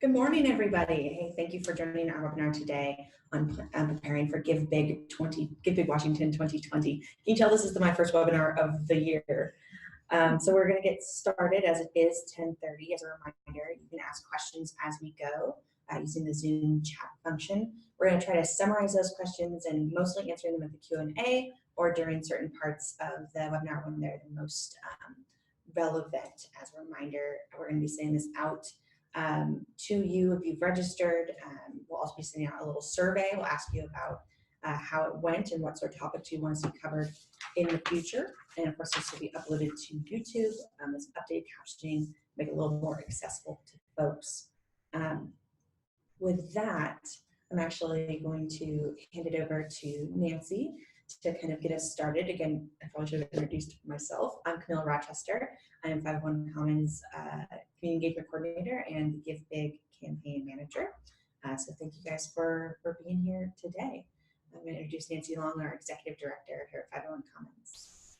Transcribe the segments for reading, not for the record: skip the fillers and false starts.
Good morning, everybody. Hey, thank you for joining our webinar today on preparing for GiveBIG Washington 2020. Can you tell this is my first webinar of the year? So we're going to get started as it is 10:30. As a reminder, you can ask questions as we go using the Zoom chat function. We're going to try to summarize those questions and mostly answer them at the Q&A or during certain parts of the webinar when they're the most relevant. As a reminder, we're going to be sending this out to you if you've registered. We'll also be sending out a little survey. We'll ask you about how it went and what sort of topics you want to see covered in the future. And of course, this will be uploaded to YouTube. This updated captioning, make it a little more accessible to folks. With that, I'm actually going to hand it over to Nancy to kind of get us started. Again, I probably should have introduced myself. I'm Camille Rochester. I am 501 Commons Community Engagement Coordinator and GiveBIG Campaign Manager. So thank you guys for being here today. I'm going to introduce Nancy Long, our Executive Director here at 501 Commons.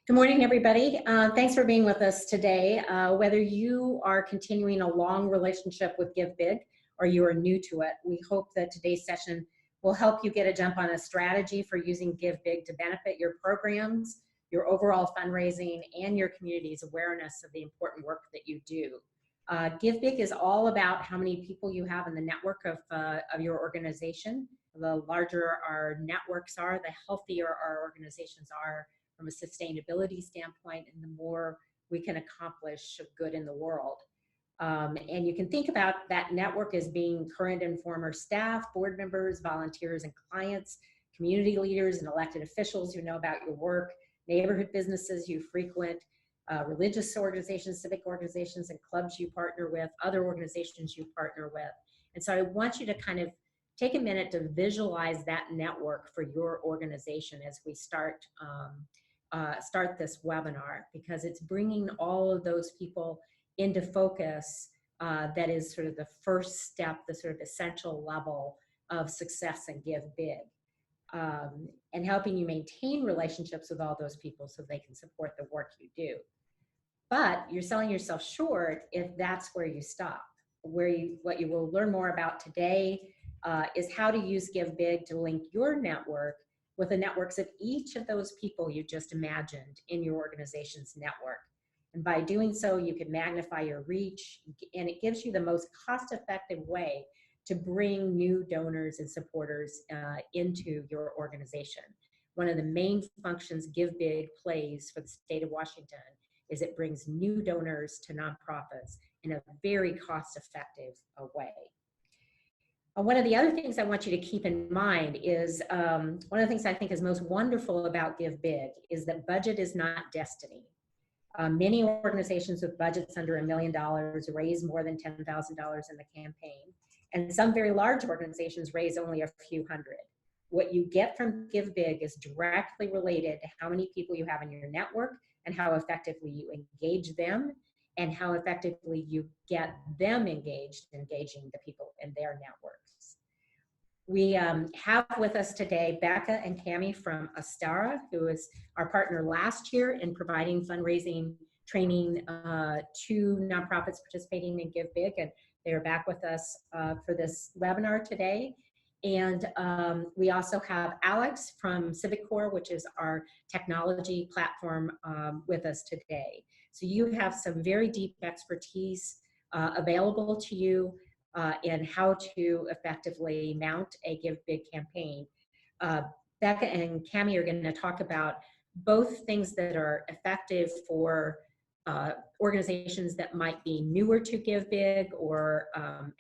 Good morning, everybody. Thanks for being with us today. Whether you are continuing a long relationship with GiveBIG or you are new to it, we hope that today's session will help you get a jump on a strategy for using GiveBIG to benefit your programs, your overall fundraising, and your community's awareness of the important work that you do. GiveBIG is all about how many people you have in the network of your organization. The larger our networks are, the healthier our organizations are from a sustainability standpoint, and the more we can accomplish good in the world. And you can think about that network as being current and former staff, board members, volunteers and clients, community leaders and elected officials who know about your work, neighborhood businesses you frequent, religious organizations, civic organizations and clubs you partner with, other organizations you partner with. And so I want you to kind of take a minute to visualize that network for your organization as we start this webinar, because it's bringing all of those people into focus. That is sort of the first step, the sort of essential level of success in GiveBIG, and helping you maintain relationships with all those people so they can support the work you do. But you're selling yourself short if that's where you stop. What you will learn more about today is how to use GiveBIG to link your network with the networks of each of those people you just imagined in your organization's network. And by doing so, you can magnify your reach, and it gives you the most cost-effective way to bring new donors and supporters into your organization. One of the main functions GiveBIG plays for the state of Washington is it brings new donors to nonprofits in a very cost-effective way. One of the other things I want you to keep in mind is, one of the things I think is most wonderful about GiveBIG is that budget is not destiny. Many organizations with budgets under $1 million raise more than $10,000 in the campaign, and some very large organizations raise only a few hundred. What you get from GiveBIG is directly related to how many people you have in your network and how effectively you engage them and how effectively you get them engaged, engaging the people in their networks. We have with us today Becca and Cami from Ostara, who is our partner last year in providing fundraising training to nonprofits participating in GiveBIG, and they are back with us for this webinar today. And we also have Alex from CiviCore, which is our technology platform, with us today. So you have some very deep expertise available to you in how to effectively mount a GiveBIG campaign. Becca and Cami are going to talk about both things that are effective for organizations that might be newer to GiveBIG or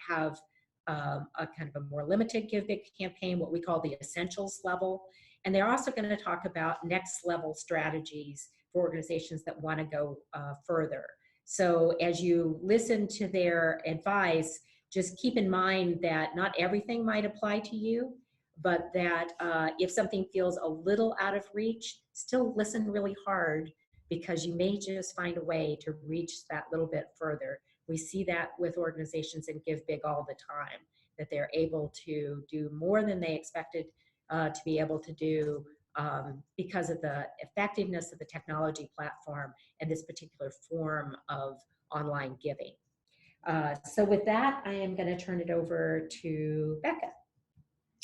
have a kind of a more limited GiveBIG campaign, what we call the essentials level. And they're also going to talk about next level strategies for organizations that want to go further. So as you listen to their advice, just keep in mind that not everything might apply to you, but that if something feels a little out of reach, still listen really hard, because you may just find a way to reach that little bit further. We see that with organizations in GiveBIG all the time, that they're able to do more than they expected to be able to do because of the effectiveness of the technology platform and this particular form of online giving. So with that, I am going to turn it over to Becca.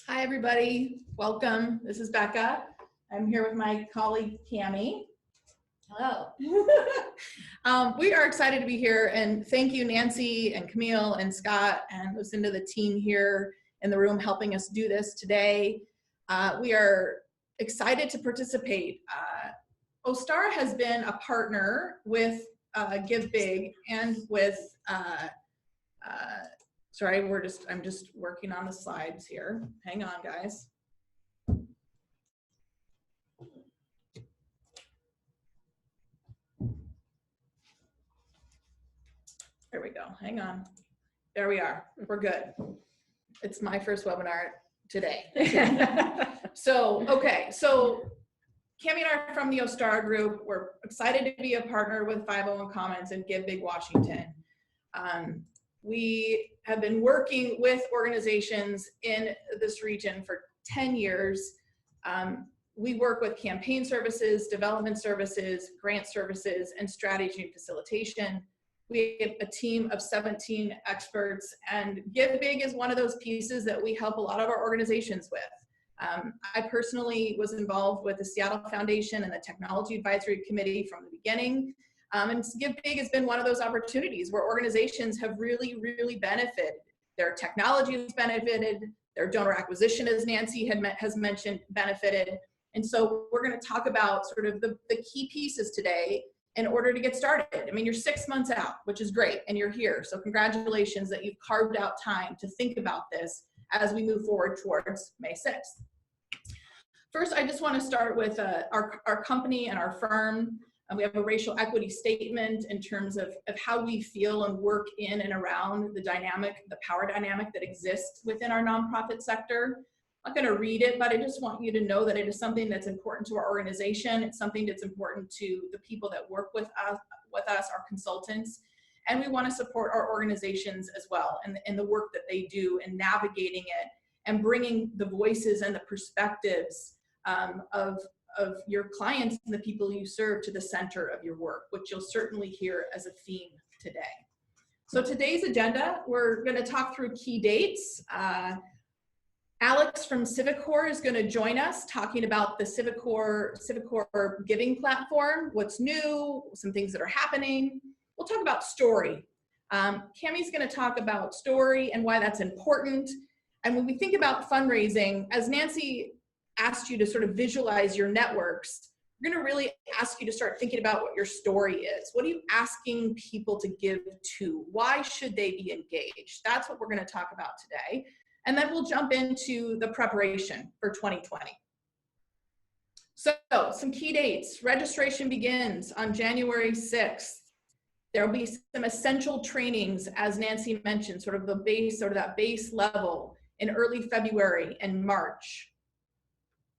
Hi, everybody. Welcome. This is Becca. I'm here with my colleague, Cami. Hello. We are excited to be here, and thank you, Nancy and Camille and Scott and Lucinda, the team here in the room helping us do this today. We are excited to participate. Ostara has been a partner with GiveBIG and with, sorry, I'm just working on the slides here. Hang on, guys. There we go. Hang on. There we are. We're good. It's my first webinar today. So, okay. So Cami and I are from the Ostara Group. We're excited to be a partner with 501 Commons and GiveBIG Washington. We have been working with organizations in this region for 10 years. We work with campaign services, development services, grant services, and strategy and facilitation. We have a team of 17 experts, and GiveBIG is one of those pieces that we help a lot of our organizations with. I personally was involved with the Seattle Foundation and the Technology Advisory Committee from the beginning. And GiveBIG has been one of those opportunities where organizations have really, really benefited. Their technology has benefited, their donor acquisition, as Nancy has mentioned, benefited. And so we're going to talk about sort of the key pieces today in order to get started. I mean, you're 6 months out, which is great, and you're here. So congratulations that you've carved out time to think about this as we move forward towards May 6th. First, I just want to start with our company and our firm. We have a racial equity statement in terms of how we feel and work in and around the power dynamic that exists within our nonprofit sector. I'm not going to read it, but I just want you to know that it is something that's important to our organization. It's something that's important to the people that work with us, our consultants, and we want to support our organizations as well and the work that they do in navigating it and bringing the voices and the perspectives of your clients and the people you serve to the center of your work, which you'll certainly hear as a theme today. So today's agenda, we're going to talk through key dates. Alex from Civicor is going to join us talking about the Civicor giving platform, what's new, some things that are happening. We'll talk about story. Cami's going to talk about story and why that's important. And when we think about fundraising, as Nancy asked you to sort of visualize your networks, we're going to really ask you to start thinking about what your story is. What are you asking people to give to? Why should they be engaged? That's what we're going to talk about today. And then we'll jump into the preparation for 2020. So some key dates. Registration begins on January 6th. There will be some essential trainings, as Nancy mentioned, sort of the base, sort of that base level in early February and March.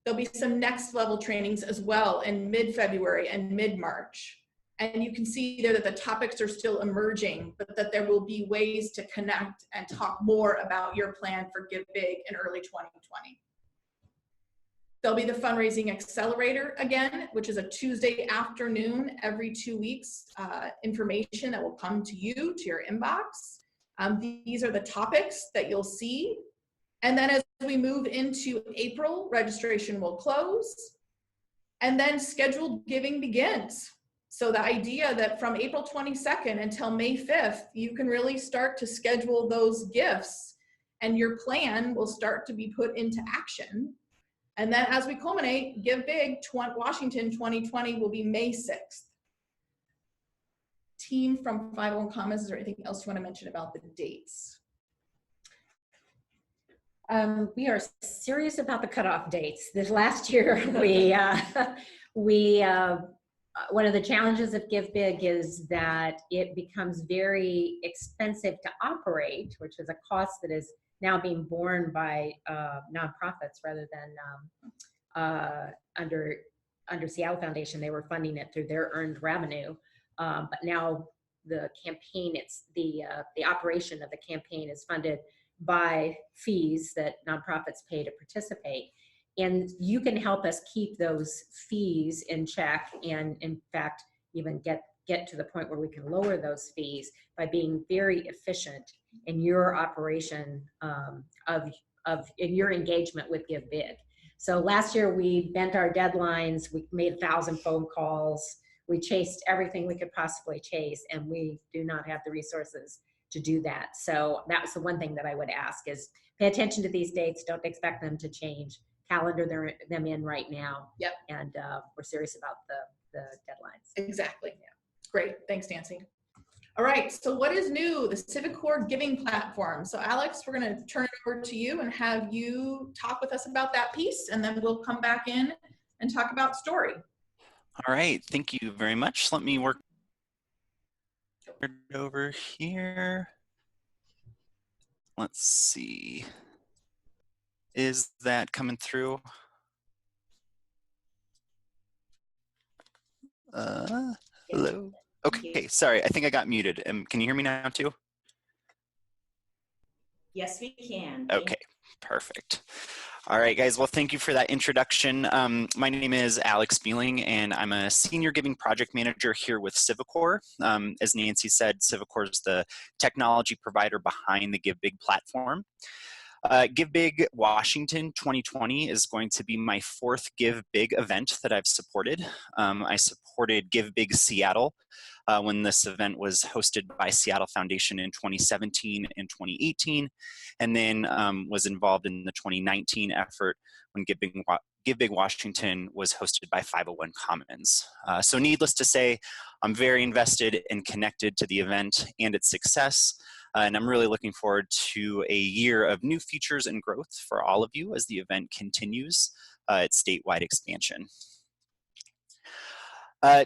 There'll be some next level trainings as well in mid-February and mid-March. And you can see there that the topics are still emerging, but that there will be ways to connect and talk more about your plan for GiveBIG in early 2020. There'll be the Fundraising Accelerator again, which is a Tuesday afternoon every 2 weeks, information that will come to you, to your inbox. These are the topics that you'll see. And then as we move into April, registration will close. And then scheduled giving begins. So the idea that from April 22nd until May 5th, you can really start to schedule those gifts and your plan will start to be put into action. And then as we culminate, GiveBIG Washington 2020 will be May 6th. Team from 501 Commons, is there anything else you want to mention about the dates? We are serious about the cutoff dates. This last year, one of the challenges of GiveBIG is that it becomes very expensive to operate, which is a cost that is now being borne by nonprofits rather than under Seattle Foundation. They were funding it through their earned revenue, but now the campaign, the operation of the campaign is funded by fees that nonprofits pay to participate. And you can help us keep those fees in check and in fact, even get get to the point where we can lower those fees by being very efficient in your operation in your engagement with GiveBIG. So last year we bent our deadlines, we made 1,000 phone calls, we chased everything we could possibly chase, and we do not have the resources to do that. So that's the one thing that I would ask is pay attention to these dates, don't expect them to change, calendar them in right now. Yep. And we're serious about the deadlines. Exactly. Yeah. Great. Thanks, Nancy. All right. So what is new? The CiviCore giving platform. So Alex, we're going to turn it over to you and have you talk with us about that piece, and then we'll come back in and talk about story. All right. Thank you very much. Let me work it over here. Let's see. Is that coming through? Hello. Okay, sorry, I think I got muted. Can you hear me now too? Yes, we can. Okay, perfect. All right, guys, well, thank you for that introduction. My name is Alex Beeling, and I'm a Senior Giving Project Manager here with CiviCore. As Nancy said, CiviCore is the technology provider behind the GiveBIG platform. GiveBIG Washington 2020 is going to be my 4th GiveBIG event that I've supported. I supported GiveBIG Seattle when this event was hosted by Seattle Foundation in 2017 and 2018, and then was involved in the 2019 effort when GiveBIG Washington was hosted by 501 Commons. So needless to say, I'm very invested and connected to the event and its success. And I'm really looking forward to a year of new features and growth for all of you as the event continues its statewide expansion.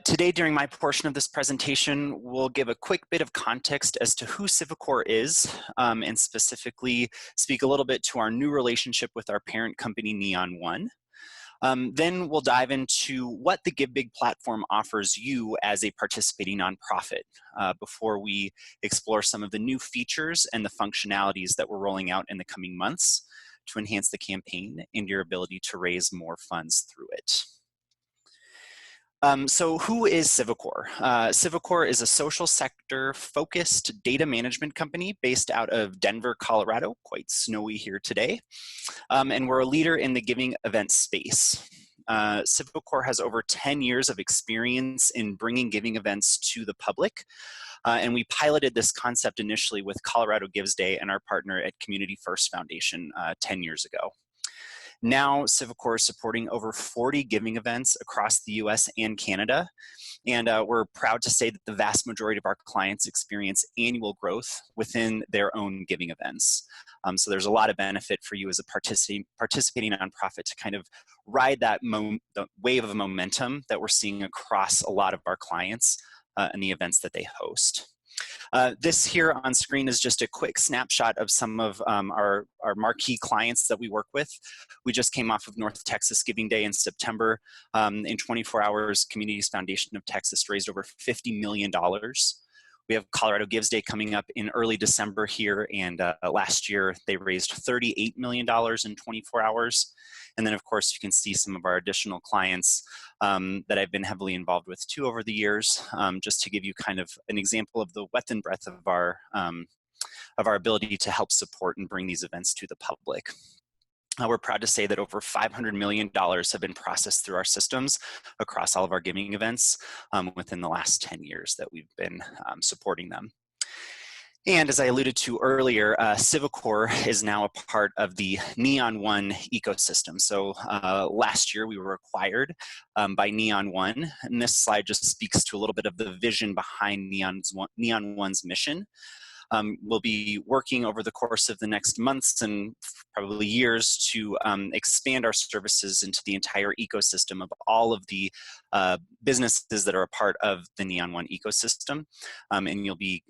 Today, during my portion of this presentation, we'll give a quick bit of context as to who CiviCore is, and specifically speak a little bit to our new relationship with our parent company, NeonOne. Then we'll dive into what the GiveBIG platform offers you as a participating nonprofit before we explore some of the new features and the functionalities that we're rolling out in the coming months to enhance the campaign and your ability to raise more funds through it. So who is CiviCore? CiviCore is a social sector focused data management company based out of Denver, Colorado, quite snowy here today. And we're a leader in the giving event space. CiviCore has over 10 years of experience in bringing giving events to the public. And we piloted this concept initially with Colorado Gives Day and our partner at Community First Foundation 10 years ago. Now, CiviCore is supporting over 40 giving events across the US and Canada. And we're proud to say that the vast majority of our clients experience annual growth within their own giving events. So there's a lot of benefit for you as a participating nonprofit to kind of ride that the wave of momentum that we're seeing across a lot of our clients and the events that they host. This here on screen is just a quick snapshot of some of our marquee clients that we work with. We just came off of North Texas Giving Day in September. In 24 hours, Communities Foundation of Texas raised over $50 million. We have Colorado Gives Day coming up in early December here, and last year they raised $38 million in 24 hours. And then of course you can see some of our additional clients that I've been heavily involved with too over the years, just to give you kind of an example of the breadth and breadth of our ability to help support and bring these events to the public. We're proud to say that over $500 million have been processed through our systems across all of our giving events within the last 10 years that we've been supporting them. And as I alluded to earlier, CiviCore is now a part of the NeonOne Ecosystem. So last year we were acquired by NeonOne, and this slide just speaks to a little bit of the vision behind NeonOne's mission. We'll be working over the course of the next months and probably years to expand our services into the entire ecosystem of all of the businesses that are a part of the NeonOne ecosystem. And you'll be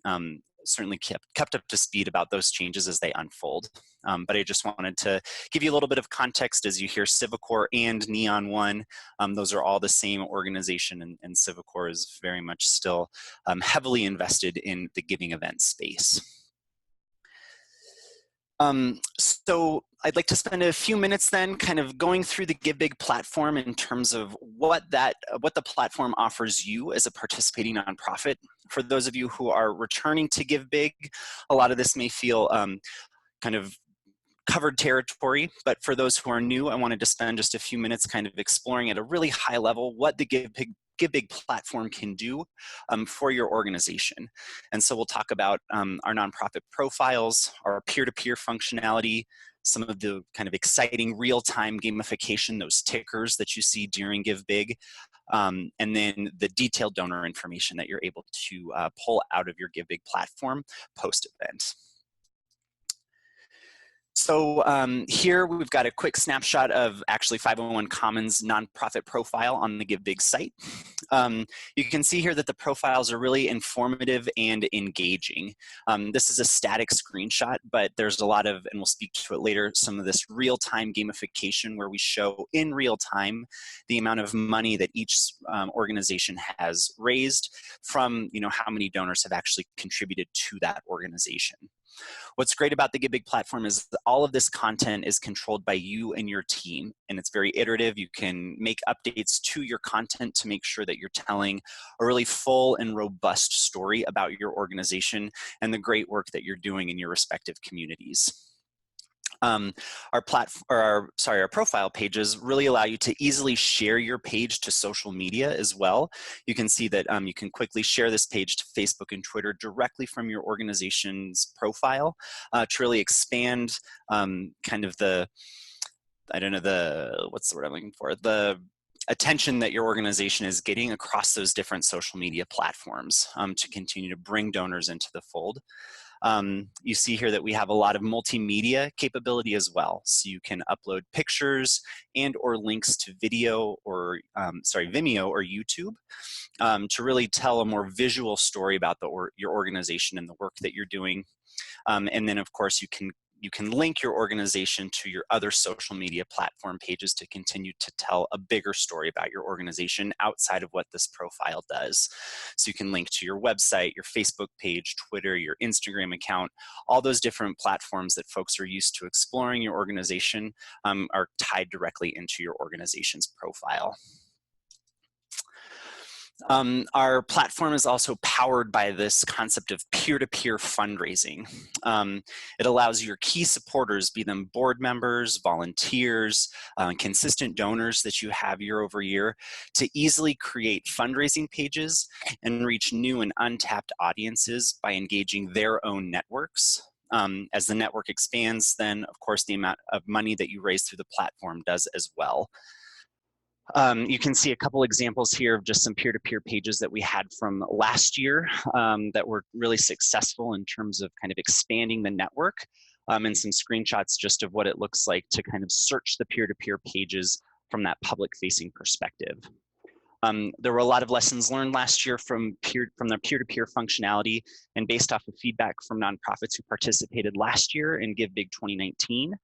certainly kept up to speed about those changes as they unfold. But I just wanted to give you a little bit of context as you hear CiviCore and NeonOne. Those are all the same organization, and CiviCore is very much still heavily invested in the giving event space. So I'd like to spend a few minutes then kind of going through the GiveBIG platform in terms of what the platform offers you as a participating nonprofit. For those of you who are returning to GiveBIG, a lot of this may feel kind of covered territory, but for those who are new, I wanted to spend just a few minutes kind of exploring at a really high level what the GiveBIG platform can do for your organization. And so we'll talk about our nonprofit profiles, our peer-to-peer functionality, some of the kind of exciting real-time gamification, those tickers that you see during GiveBIG, and then the detailed donor information that you're able to pull out of your GiveBIG platform post-event. So here we've got a quick snapshot of actually 501 Commons nonprofit profile on the GiveBIG site. You can see here that the profiles are really informative and engaging. This is a static screenshot, but there's a lot of, and we'll speak to it later, some of this real-time gamification where we show in real time the amount of money that each organization has raised from, how many donors have actually contributed to that organization. What's great about the GiveBIG platform is that all of this content is controlled by you and your team, and it's very iterative. You can make updates to your content to make sure that you're telling a really full and robust story about your organization and the great work that you're doing in your respective communities. Our profile pages really allow you to easily share your page to social media as well. You can see that you can quickly share this page to Facebook and Twitter directly from your organization's profile to really expand kind of the, what's the word I'm looking for? The attention that your organization is getting across those different social media platforms to continue to bring donors into the fold. You see here that we have a lot of multimedia capability as well. So you can upload pictures and or links to video or, Vimeo or YouTube to really tell a more visual story about your organization and the work that you're doing. And then of course you can link your organization to your other social media platform pages to continue to tell a bigger story about your organization outside of what this profile does. So you can link to your website, your Facebook page, Twitter, your Instagram account, all those different platforms that folks are used to exploring your organization are tied directly into your organization's profile. Our platform is also powered by this concept of peer-to-peer fundraising. It allows your key supporters, be them board members, volunteers, consistent donors that you have year over year, to easily create fundraising pages and reach new and untapped audiences by engaging their own networks. As the network expands, then of course the amount of money that you raise through the platform does as well. You can see a couple examples here of just some peer-to-peer pages that we had from last year that were really successful in terms of kind of expanding the network, and some screenshots just of what it looks like to kind of search the peer-to-peer pages from that public-facing perspective. There were a lot of lessons learned last year from the peer-to-peer functionality, and based off of feedback from nonprofits who participated last year in GiveBIG 2019.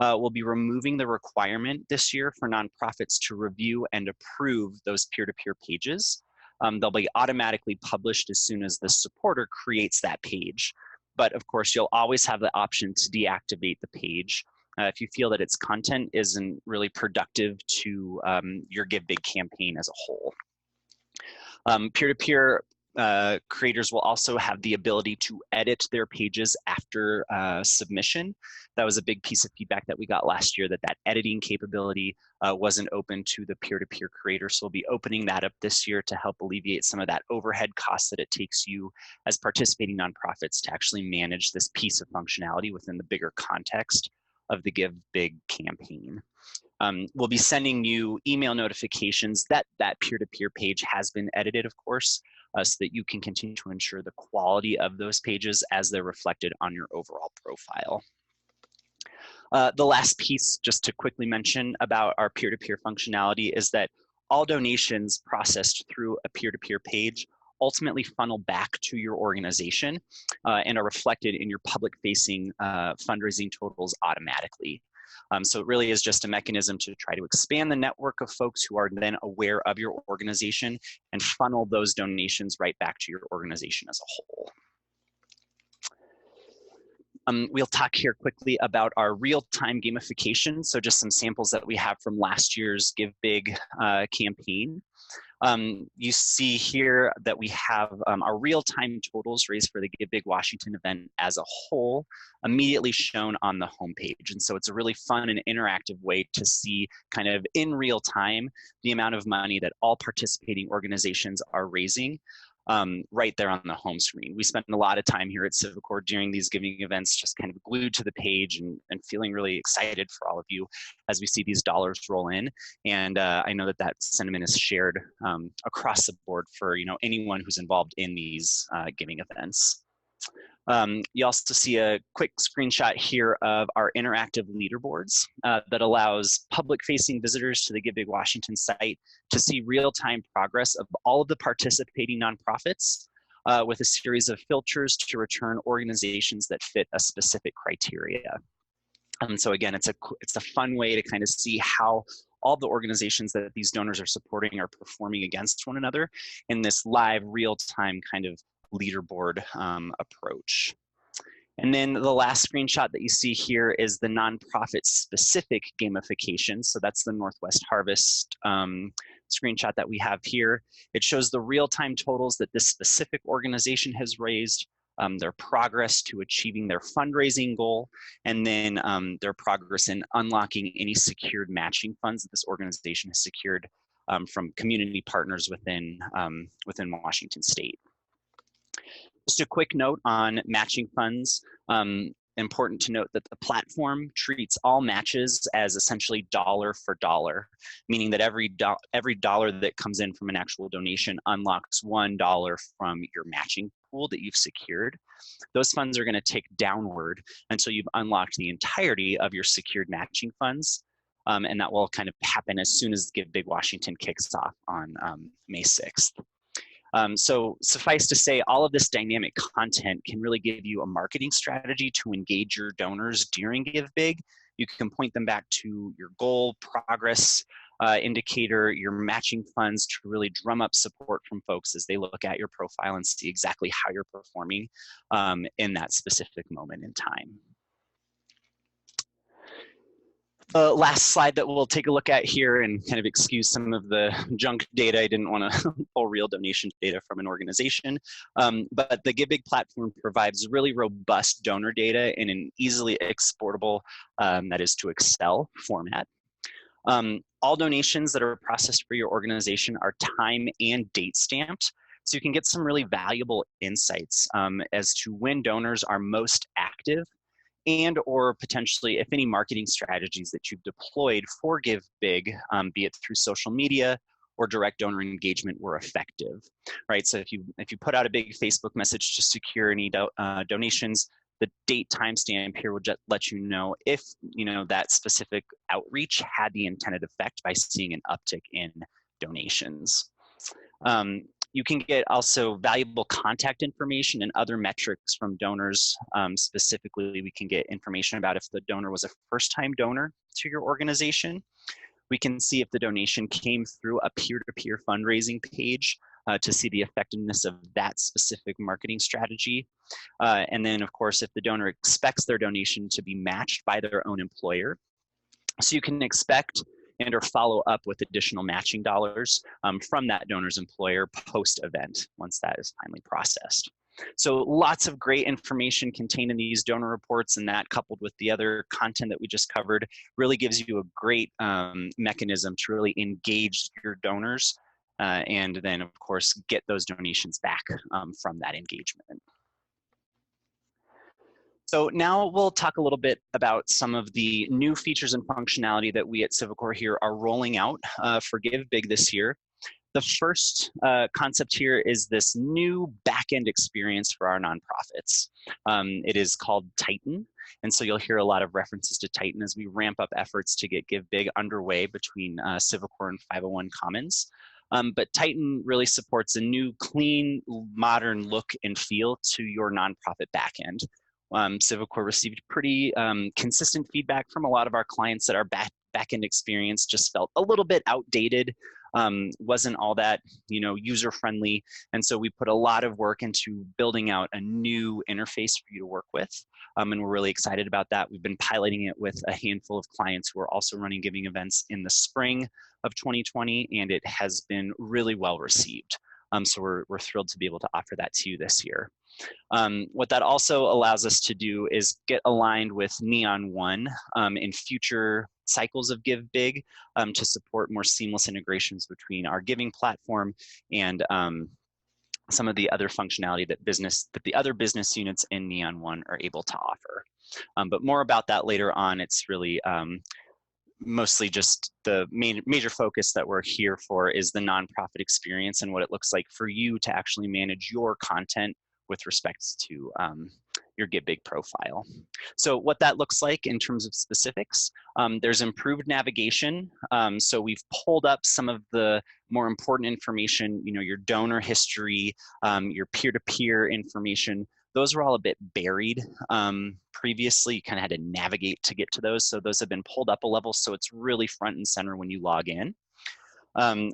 We'll be removing the requirement this year for nonprofits to review and approve those peer-to-peer pages. They'll be automatically published as soon as the supporter creates that page. But of course, you'll always have the option to deactivate the page if you feel that its content isn't really productive to your GiveBIG campaign as a whole. Peer-to-peer creators will also have the ability to edit their pages after submission. That was a big piece of feedback that we got last year, that editing capability wasn't open to the peer-to-peer creator. So we'll be opening that up this year to help alleviate some of that overhead cost that it takes you as participating nonprofits to actually manage this piece of functionality within the bigger context of the GiveBIG campaign. We'll be sending you email notifications that that peer-to-peer page has been edited, of course, so that you can continue to ensure the quality of those pages as they're reflected on your overall profile. The last piece, just to quickly mention about our peer-to-peer functionality, is that all donations processed through a peer-to-peer page ultimately funnel back to your organization and are reflected in your public-facing fundraising totals automatically. So it really is just a mechanism to try to expand the network of folks who are then aware of your organization and funnel those donations right back to your organization as a whole. We'll talk here quickly about our real-time gamification. So just some samples that we have from last year's GiveBIG campaign. You see here that we have our real-time totals raised for the GiveBIG Washington event as a whole immediately shown on the homepage. And so it's a really fun and interactive way to see kind of in real time the amount of money that all participating organizations are raising right there on the home screen. We spend a lot of time here at Civicor during these giving events just kind of glued to the page and feeling really excited for all of you as we see these dollars roll in. And I know that that sentiment is shared across the board for anyone who's involved in these giving events. You also see a quick screenshot here of our interactive leaderboards that allows public-facing visitors to the GiveBIG Washington site to see real-time progress of all of the participating nonprofits with a series of filters to return organizations that fit a specific criteria. So again, it's a fun way to kind of see how all the organizations that these donors are supporting are performing against one another in this live real-time kind of leaderboard approach. And then the last screenshot that you see here is the nonprofit specific gamification. So that's the Northwest Harvest screenshot that we have here. It shows the real-time totals that this specific organization has raised, their progress to achieving their fundraising goal, and then their progress in unlocking any secured matching funds that this organization has secured from community partners within Washington State. Just a quick note on matching funds. Important to note that the platform treats all matches as essentially dollar for dollar, meaning that every dollar that comes in from an actual donation unlocks $1 from your matching pool that you've secured. Those funds are going to tick downward until you've unlocked the entirety of your secured matching funds. And that will kind of happen as soon as GiveBIG Washington kicks off on May 6th. So suffice to say, all of this dynamic content can really give you a marketing strategy to engage your donors during GiveBIG. You can point them back to your goal, progress indicator, your matching funds to really drum up support from folks as they look at your profile and see exactly how you're performing in that specific moment in time. The last slide that we'll take a look at here and kind of excuse some of the junk data. I didn't want to pull real donation data from an organization, but the GiveBIG platform provides really robust donor data in an easily exportable, that is to Excel format. All donations that are processed for your organization are time and date stamped, so you can get some really valuable insights as to when donors are most active and or potentially if any marketing strategies that you've deployed for GiveBIG, be it through social media or direct donor engagement, were effective, right? So if you put out a big Facebook message to secure any donations, the date timestamp here will just let you know if that specific outreach had the intended effect by seeing an uptick in donations. You can get also valuable contact information and other metrics from donors. Specifically, we can get information about if the donor was a first-time donor to your organization. We can see if the donation came through a peer-to-peer fundraising page to see the effectiveness of that specific marketing strategy. And then, of course, if the donor expects their donation to be matched by their own employer. So you can expect and or follow up with additional matching dollars from that donor's employer post-event once that is finally processed. So lots of great information contained in these donor reports, and that coupled with the other content that we just covered really gives you a great mechanism to really engage your donors and then of course get those donations back from that engagement. So now we'll talk a little bit about some of the new features and functionality that we at Civicor here are rolling out for GiveBIG this year. The first concept here is this new back-end experience for our nonprofits. It is called Titan, and so you'll hear a lot of references to Titan as we ramp up efforts to get GiveBIG underway between Civicor and 501 Commons. But Titan really supports a new, clean, modern look and feel to your nonprofit backend. Civicor received pretty consistent feedback from a lot of our clients that our back-end experience just felt a little bit outdated wasn't all that, user-friendly. And so we put a lot of work into building out a new interface for you to work with. And we're really excited about that. We've been piloting it with a handful of clients who are also running giving events in the spring of 2020, and it has been really well received. So we're thrilled to be able to offer that to you this year. What that also allows us to do is get aligned with NeonOne in future cycles of GiveBIG to support more seamless integrations between our giving platform and some of the other functionality that the other business units in NeonOne are able to offer. But more about that later on. It's really mostly just the major focus that we're here for is the nonprofit experience and what it looks like for you to actually manage your content with respect to your GiveBIG profile. So what that looks like in terms of specifics, there's improved navigation. So we've pulled up some of the more important information, your donor history, your peer-to-peer information. Those were all a bit buried previously. You kind of had to navigate to get to those. So those have been pulled up a level. So it's really front and center when you log in.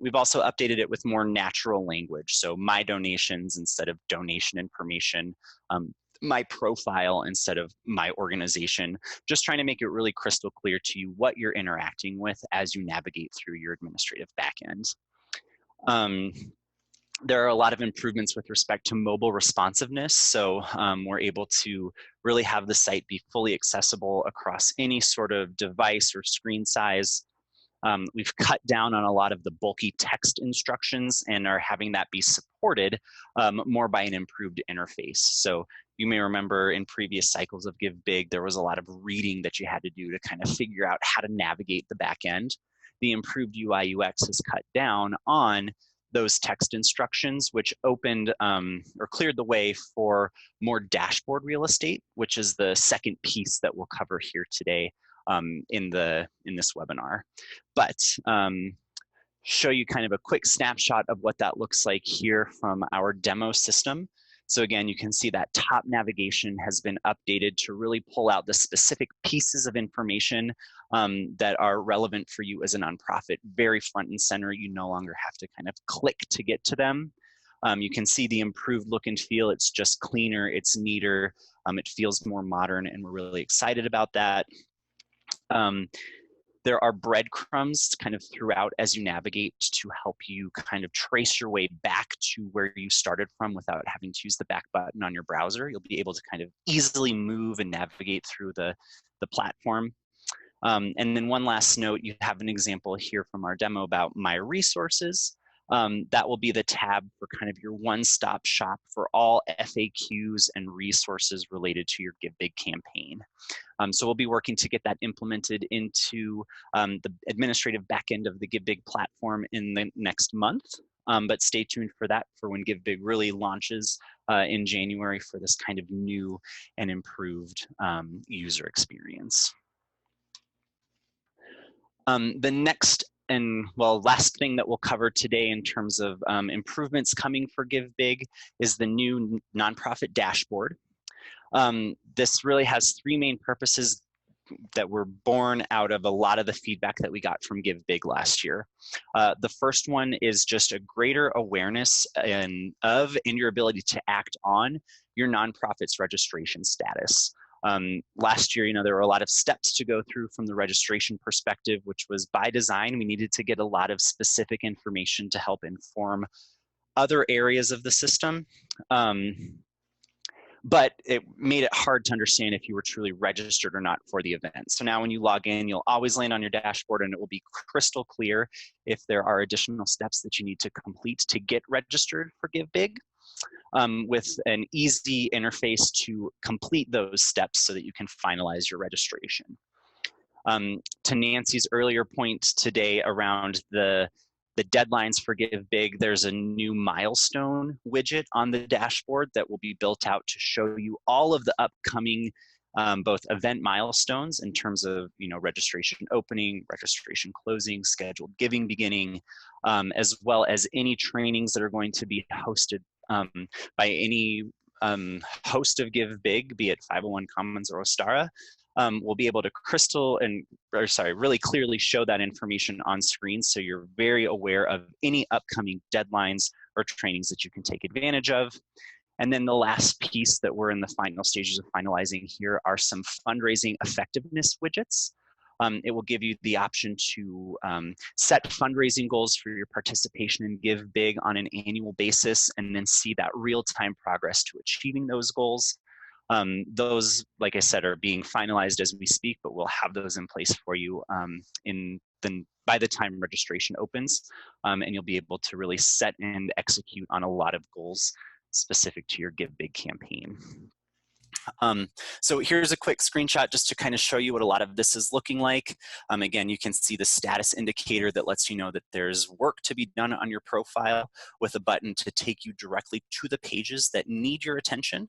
We've also updated it with more natural language. So my donations instead of donation information, my profile instead of my organization, just trying to make it really crystal clear to you what you're interacting with as you navigate through your administrative backend. There are a lot of improvements with respect to mobile responsiveness. So we're able to really have the site be fully accessible across any sort of device or screen size. We've cut down on a lot of the bulky text instructions and are having that be supported more by an improved interface. So you may remember in previous cycles of GiveBIG, there was a lot of reading that you had to do to kind of figure out how to navigate the back end. The improved UI UX has cut down on those text instructions, which opened or cleared the way for more dashboard real estate, which is the second piece that we'll cover here today in this webinar. But show you kind of a quick snapshot of what that looks like here from our demo system. So again, you can see that top navigation has been updated to really pull out the specific pieces of information that are relevant for you as a nonprofit, very front and center. You no longer have to kind of click to get to them. You can see the improved look and feel. It's just cleaner, it's neater, it feels more modern, and we're really excited about that. There are breadcrumbs kind of throughout as you navigate to help you kind of trace your way back to where you started from without having to use the back button on your browser. You'll be able to kind of easily move and navigate through the platform. And then one last note, you have an example here from our demo about My Resources. That will be the tab for kind of your one-stop shop for all FAQs and resources related to your GiveBIG campaign. So we'll be working to get that implemented into the administrative backend of the GiveBIG platform in the next month. But stay tuned for that for when GiveBIG really launches in January for this kind of new and improved user experience. The next and last thing that we'll cover today in terms of improvements coming for GiveBIG is the new nonprofit dashboard. This really has three main purposes that were born out of a lot of the feedback that we got from GiveBIG last year. The first one is just a greater awareness and your ability to act on your nonprofit's registration status. Last year, there were a lot of steps to go through from the registration perspective, which was by design. We needed to get a lot of specific information to help inform other areas of the system. But it made it hard to understand if you were truly registered or not for the event. So now when you log in, you'll always land on your dashboard and it will be crystal clear if there are additional steps that you need to complete to get registered for GiveBIG. With an easy interface to complete those steps so that you can finalize your registration. To Nancy's earlier point today around the deadlines for GiveBIG, there's a new milestone widget on the dashboard that will be built out to show you all of the upcoming both event milestones in terms of registration opening, registration closing, scheduled giving beginning, as well as any trainings that are going to be hosted by any host of GiveBIG, be it 501 Commons or Ostara, we'll be able to really clearly show that information on screen, so you're very aware of any upcoming deadlines or trainings that you can take advantage of. And then the last piece that we're in the final stages of finalizing here are some fundraising effectiveness widgets. It will give you the option to set fundraising goals for your participation in GiveBIG on an annual basis, and then see that real-time progress to achieving those goals. Those, like I said, are being finalized as we speak, but we'll have those in place for you by the time registration opens, and you'll be able to really set and execute on a lot of goals specific to your GiveBIG campaign. So here's a quick screenshot just to kind of show you what a lot of this is looking like. Again, you can see the status indicator that lets you know that there's work to be done on your profile, with a button to take you directly to the pages that need your attention.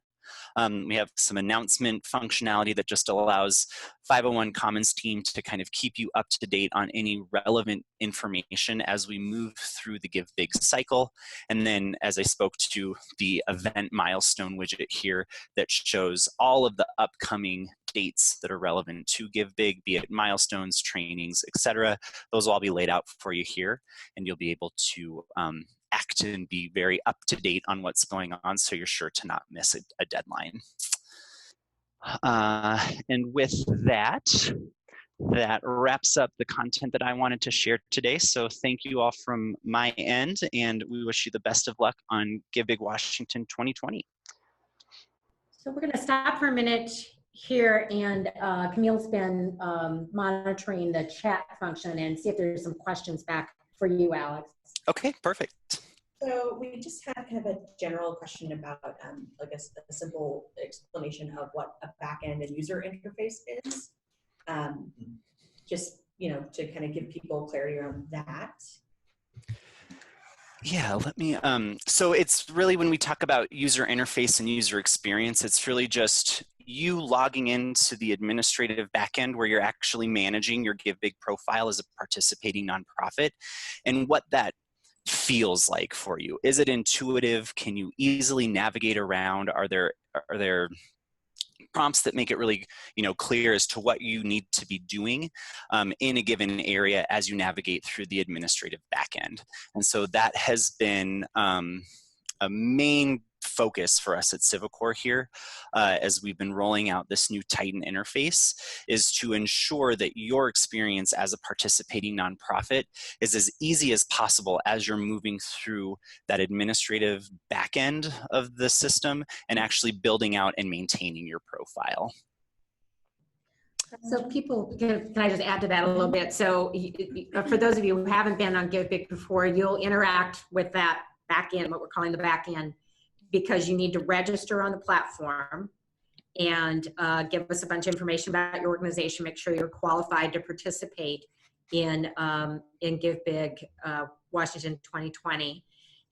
We have some announcement functionality that just allows 501 Commons team to kind of keep you up to date on any relevant information as we move through the GiveBIG cycle. And then, as I spoke to, the event milestone widget here that shows all of the upcoming dates that are relevant to GiveBIG, be it milestones, trainings, etc. Those will all be laid out for you here, and you'll be able to act and be very up to date on what's going on, so you're sure to not miss a deadline. And with that, that wraps up the content that I wanted to share today. So thank you all from my end, and we wish you the best of luck on GiveBIG Washington 2020. So we're going to stop for a minute here, and Camille's been monitoring the chat function and see if there's some questions back for you, Alex. Okay, perfect. So we just had kind of a general question about like a simple explanation of what a backend and user interface is. Just, to kind of give people clarity around that. Yeah, let me, so it's really, when we talk about user interface and user experience, it's really just you logging into the administrative backend where you're actually managing your GiveBIG profile as a participating nonprofit, and what that feels like for you. Is it intuitive? Can you easily navigate around? Are there prompts that make it really clear as to what you need to be doing in a given area as you navigate through the administrative backend? And so that has been a main focus for us at Civicor here, as we've been rolling out this new Titan interface, is to ensure that your experience as a participating nonprofit is as easy as possible as you're moving through that administrative back end of the system and actually building out and maintaining your profile. So people, can I just add to that a little bit? So for those of you who haven't been on GiveBIG before, you'll interact with that back end, what we're calling the back end, because you need to register on the platform and give us a bunch of information about your organization, make sure you're qualified to participate in GiveBIG Washington 2020.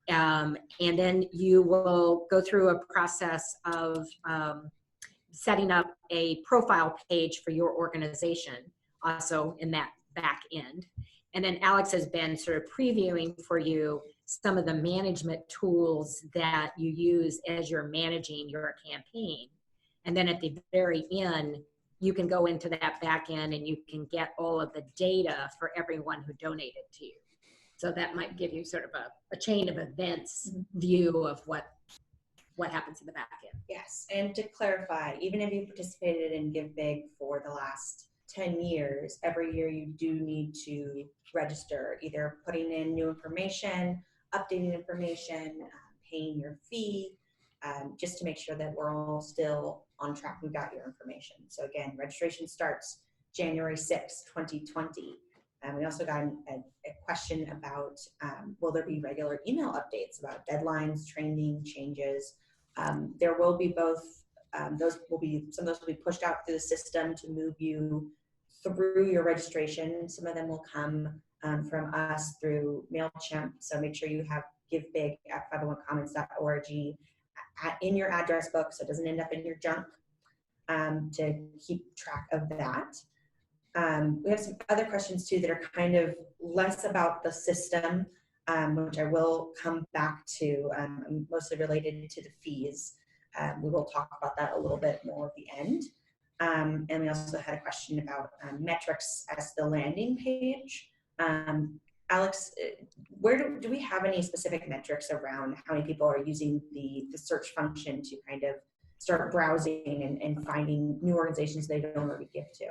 And then you will go through a process of setting up a profile page for your organization, also in that back end. And then Alex has been sort of previewing for you some of the management tools that you use as you're managing your campaign. And then at the very end, you can go into that back end and you can get all of the data for everyone who donated to you. So that might give you sort of a chain of events view of what happens in the back end. Yes, and to clarify, even if you participated in GiveBIG for the last 10 years, every year you do need to register, either putting in new information, updating information, paying your fee, just to make sure that we're all still on track. We've got your information. So again, registration starts January 6th, 2020. And we also got a question about, will there be regular email updates about deadlines, training, changes? There will be both. Some of those will be pushed out through the system to move you through your registration. Some of them will come from us through MailChimp. So make sure you have GiveBIG at 501commons.org in your address book so it doesn't end up in your junk, to keep track of that. We have some other questions too that are kind of less about the system, which I will come back to, mostly related to the fees. We will talk about that a little bit more at the end. And we also had a question about metrics as the landing page. Alex, where do we have any specific metrics around how many people are using the search function to kind of start browsing and finding new organizations they don't already give to?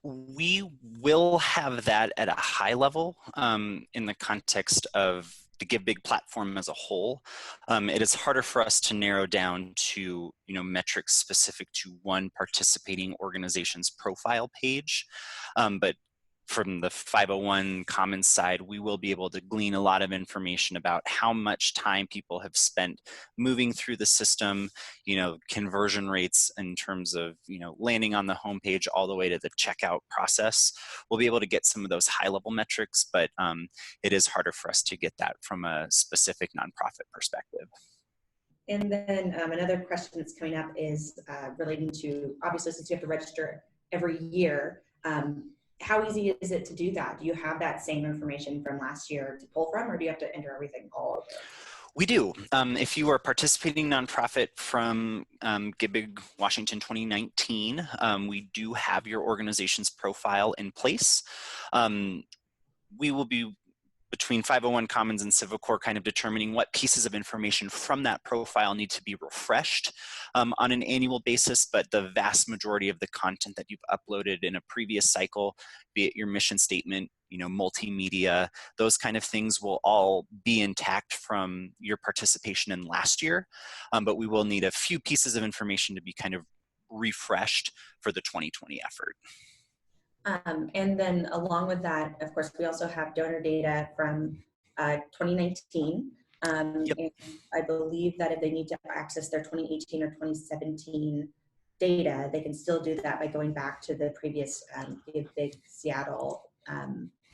We will have that at a high level in the context of the GiveBIG platform as a whole. It is harder for us to narrow down to metrics specific to one participating organization's profile page, but from the 501 Commons side, we will be able to glean a lot of information about how much time people have spent moving through the system, conversion rates in terms of, landing on the homepage all the way to the checkout process. We'll be able to get some of those high level metrics, but it is harder for us to get that from a specific nonprofit perspective. And then another question that's coming up is relating to, obviously, since you have to register every year, how easy is it to do that? Do you have that same information from last year to pull from, or do you have to enter everything all over? We do. If you are participating nonprofit from GiveBIG Washington 2019, we do have your organization's profile in place. We will be between 501 Commons and Civicor kind of determining what pieces of information from that profile need to be refreshed on an annual basis, but the vast majority of the content that you've uploaded in a previous cycle, be it your mission statement, multimedia, those kind of things will all be intact from your participation in last year, but we will need a few pieces of information to be kind of refreshed for the 2020 effort. And then along with that, of course, we also have donor data from 2019. Yep. And I believe that if they need to access their 2018 or 2017 data, they can still do that by going back to the previous GiveBIG Seattle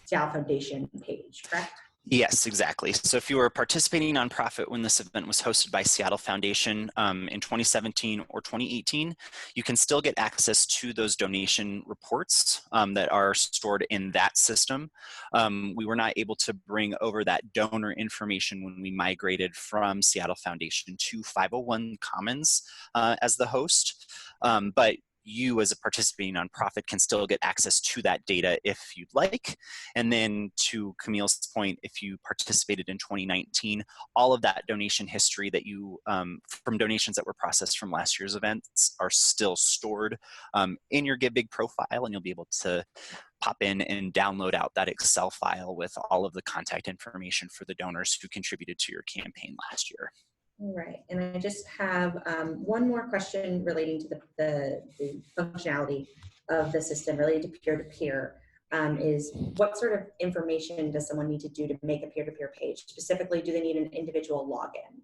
Foundation page, correct? Yes, exactly. So if you were a participating nonprofit when this event was hosted by Seattle Foundation in 2017 or 2018, you can still get access to those donation reports that are stored in that system. We were not able to bring over that donor information when we migrated from Seattle Foundation to 501 Commons as the host, but you as a participating nonprofit can still get access to that data if you'd like. And then to Camille's point, if you participated in 2019, all of that donation history that you, from donations that were processed from last year's events are still stored in your GiveBIG profile, and you'll be able to pop in and download out that Excel file with all of the contact information for the donors who contributed to your campaign last year. All right, and I just have one more question relating to the functionality of the system related to peer-to-peer. Is what sort of information does someone need to do to make a peer-to-peer page? Specifically, do they need an individual login?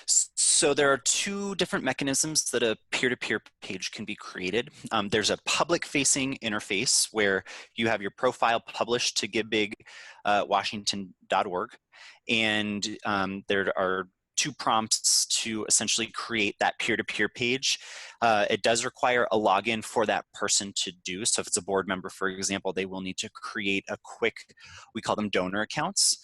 So there are two different mechanisms that a peer-to-peer page can be created. There's a public-facing interface where you have your profile published to GiveBIG and there are two prompts to essentially create that peer-to-peer page. It does require a login for that person to do. So if it's a board member, for example, they will need to create a quick, we call them donor accounts.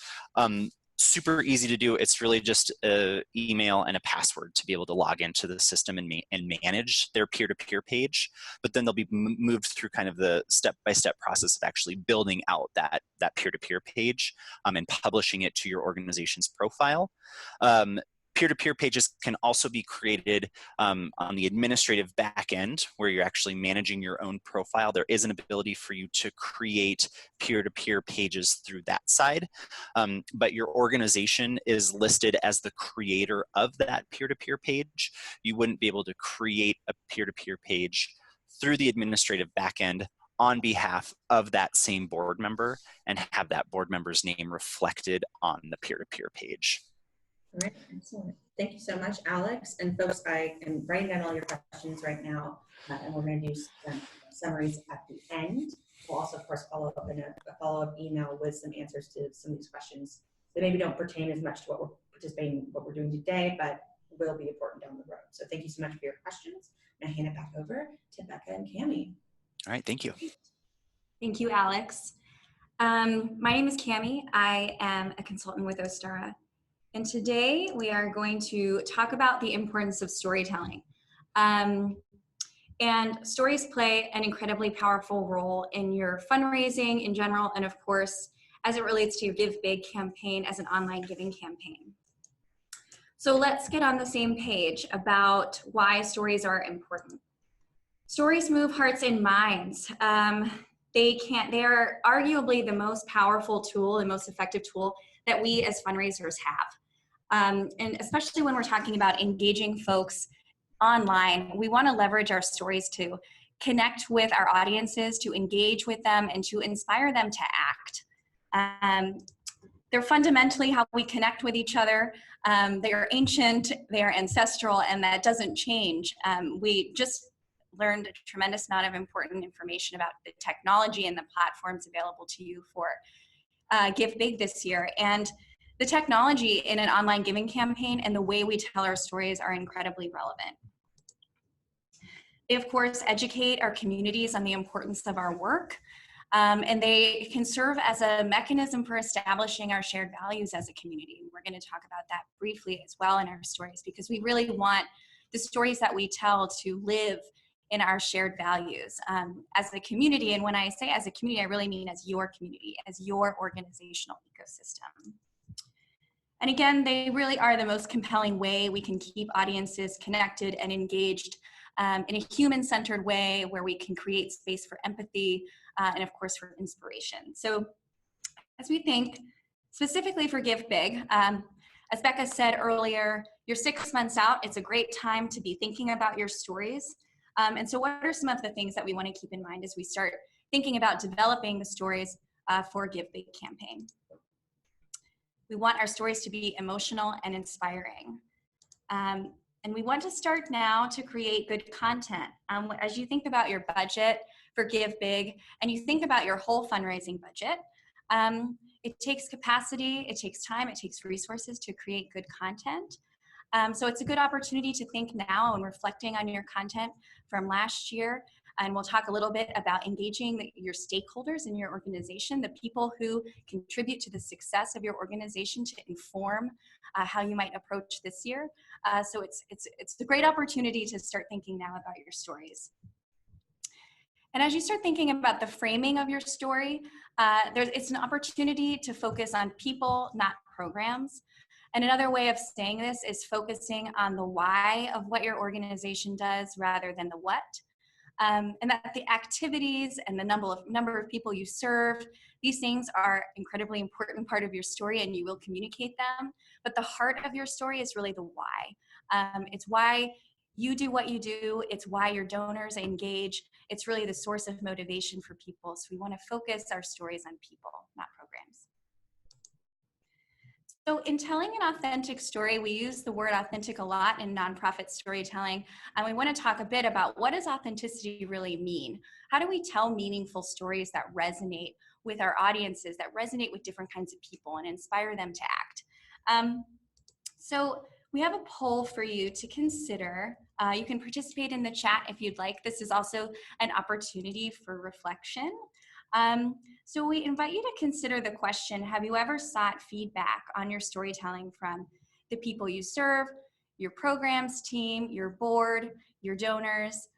Super easy to do. It's really just an email and a password to be able to log into the system and manage their peer-to-peer page. But then they'll be moved through kind of the step-by-step process of actually building out that peer-to-peer page and publishing it to your organization's profile. Peer-to-peer pages can also be created on the administrative back end where you're actually managing your own profile. There is an ability for you to create peer-to-peer pages through that side, but your organization is listed as the creator of that peer-to-peer page. You wouldn't be able to create a peer-to-peer page through the administrative back end on behalf of that same board member and have that board member's name reflected on the peer-to-peer page. All right, excellent. Thank you so much, Alex. And folks, I am writing down all your questions right now, and we're going to do some summaries at the end. We'll also, of course, follow up in a follow-up email with some answers to some of these questions that maybe don't pertain as much to what we're doing today, but will be important down the road. So thank you so much for your questions. And I hand it back over to Becca and Cami. All right, thank you. Thank you, Alex. My name is Cami. I am a consultant with Ostara. And today we are going to talk about the importance of storytelling. And stories play an incredibly powerful role in your fundraising in general, and of course, as it relates to your Give Big campaign as an online giving campaign. So let's get on the same page about why stories are important. Stories move hearts and minds. They are arguably the most powerful tool, the most effective tool that we as fundraisers have. And especially when we're talking about engaging folks online, we want to leverage our stories to connect with our audiences, to engage with them, and to inspire them to act. They're fundamentally how we connect with each other. They are ancient, they are ancestral, and that doesn't change. We just learned a tremendous amount of important information about the technology and the platforms available to you for Give Big this year. And the technology in an online giving campaign and the way we tell our stories are incredibly relevant. They, of course, educate our communities on the importance of our work, and they can serve as a mechanism for establishing our shared values as a community. We're going to talk about that briefly as well in our stories, because we really want the stories that we tell to live in our shared values as a community. And when I say as a community, I really mean as your community, as your organizational ecosystem. And again, they really are the most compelling way we can keep audiences connected and engaged in a human-centered way, where we can create space for empathy and of course for inspiration. So as we think specifically for Give Big, as Becca said earlier, you're 6 months out. It's a great time to be thinking about your stories. And so what are some of the things that we want to keep in mind as we start thinking about developing the stories for Give Big campaign? We want our stories to be emotional and inspiring. And we want to start now to create good content. As you think about your budget for Give Big, and you think about your whole fundraising budget, it takes capacity, it takes time, it takes resources to create good content. So it's a good opportunity to think now and reflecting on your content from last year. And we'll talk a little bit about engaging your stakeholders in your organization, the people who contribute to the success of your organization, to inform how you might approach this year. So it's a great opportunity to start thinking now about your stories. And as you start thinking about the framing of your story, it's an opportunity to focus on people, not programs. And another way of saying this is focusing on the why of what your organization does rather than the what. And that the activities and the number of people you serve, these things are incredibly important part of your story, and you will communicate them. But the heart of your story is really the why. It's why you do what you do. It's why your donors engage. It's really the source of motivation for people. So we want to focus our stories on people, not programs. So in telling an authentic story, we use the word authentic a lot in nonprofit storytelling, and we want to talk a bit about what does authenticity really mean? How do we tell meaningful stories that resonate with our audiences, that resonate with different kinds of people and inspire them to act? So we have a poll for you to consider. You can participate in the chat if you'd like. This is also an opportunity for reflection. So we invite you to consider the question, have you ever sought feedback on your storytelling from the people you serve, your programs team, your board, your donors?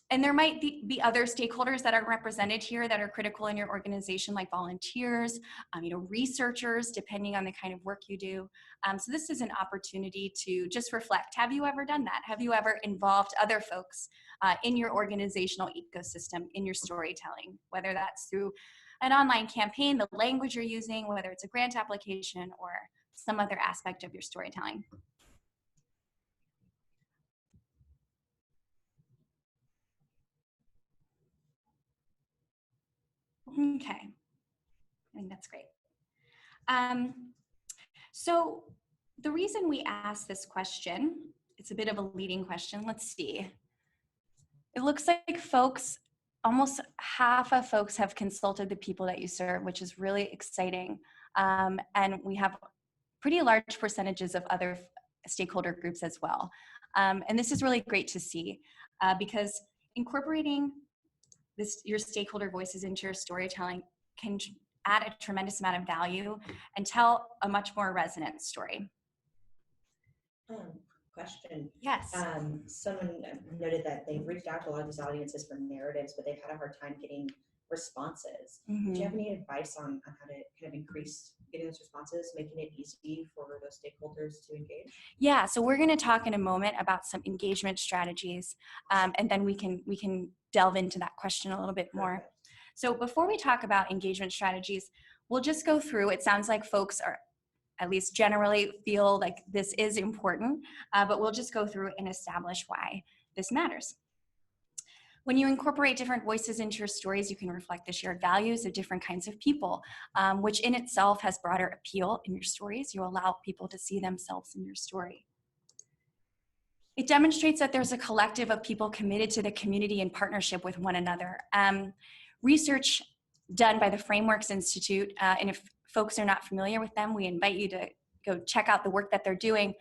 And there might be other stakeholders that are represented here that are critical in your organization, like volunteers, researchers, depending on the kind of work you do. So this is an opportunity to just reflect. Have you ever done that? Have you ever involved other folks in your organizational ecosystem, in your storytelling, whether that's through an online campaign, the language you're using, whether it's a grant application or some other aspect of your storytelling? Okay, I think that's great. So the reason we asked this question, it's a bit of a leading question. Let's see. It looks like almost half of folks have consulted the people that you serve, which is really exciting. And we have pretty large percentages of other stakeholder groups as well. And this is really great to see because incorporating your stakeholder voices into your storytelling can add a tremendous amount of value and tell a much more resonant story. question. Yes. Someone noted that they've reached out to a lot of these audiences for narratives, but they've had a hard time getting responses. Do you have any advice on how to kind of increase getting those responses, making it easy for those stakeholders to engage? Yeah, so we're going to talk in a moment about some engagement strategies, and then we can delve into that question a little bit more. Perfect. So before we talk about engagement strategies, we'll just go through. It sounds like folks are, at least generally, feel like this is important, but we'll just go through and establish why this matters. When you incorporate different voices into your stories, you can reflect the shared values of different kinds of people, which in itself has broader appeal in your stories. You allow people to see themselves in your story. It demonstrates that there's a collective of people committed to the community in partnership with one another. Research done by the Frameworks Institute, and if folks are not familiar with them, we invite you to go check out the work that they're doing.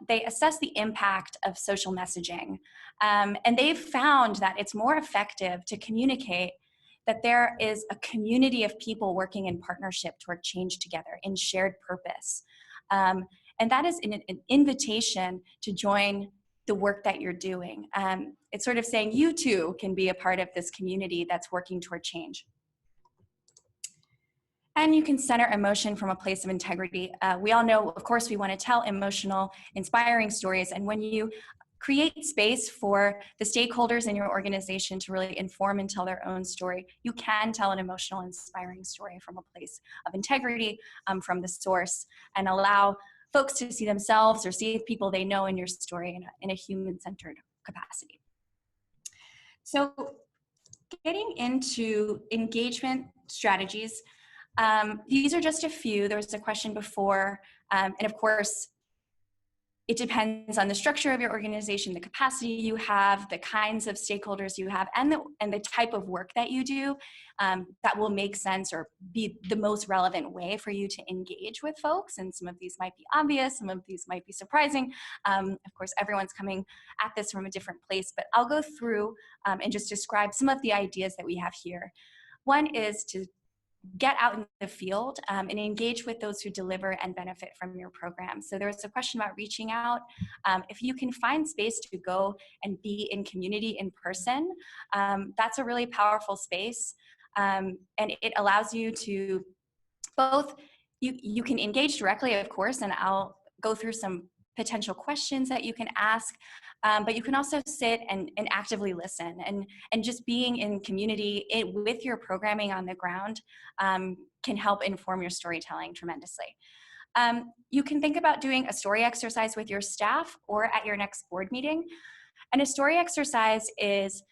They assess the impact of social messaging, and they've found that it's more effective to communicate that there is a community of people working in partnership toward change together in shared purpose. And that is an invitation to join the work that you're doing. It's sort of saying you too can be a part of this community that's working toward change. And you can center emotion from a place of integrity. We all know, of course, we want to tell emotional, inspiring stories. And when you create space for the stakeholders in your organization to really inform and tell their own story, you can tell an emotional, inspiring story from a place of integrity, from the source, and allow folks to see themselves or see people they know in your story in a human-centered capacity. So getting into engagement strategies, these are just a few. There was a question before, and of course, it depends on the structure of your organization, the capacity you have, the kinds of stakeholders you have, and the type of work that you do that will make sense or be the most relevant way for you to engage with folks. And some of these might be obvious, some of these might be surprising. Of course, everyone's coming at this from a different place, but I'll go through and just describe some of the ideas that we have here. One is to get out in the field and engage with those who deliver and benefit from your program. So there's a question about reaching out. If you can find space to go and be in community in person, that's a really powerful space. And it allows you to both, you can engage directly, of course, and I'll go through some potential questions that you can ask, but you can also sit and actively listen, and just being in community with your programming on the ground can help inform your storytelling tremendously. You can think about doing a story exercise with your staff or at your next board meeting. And a story exercise is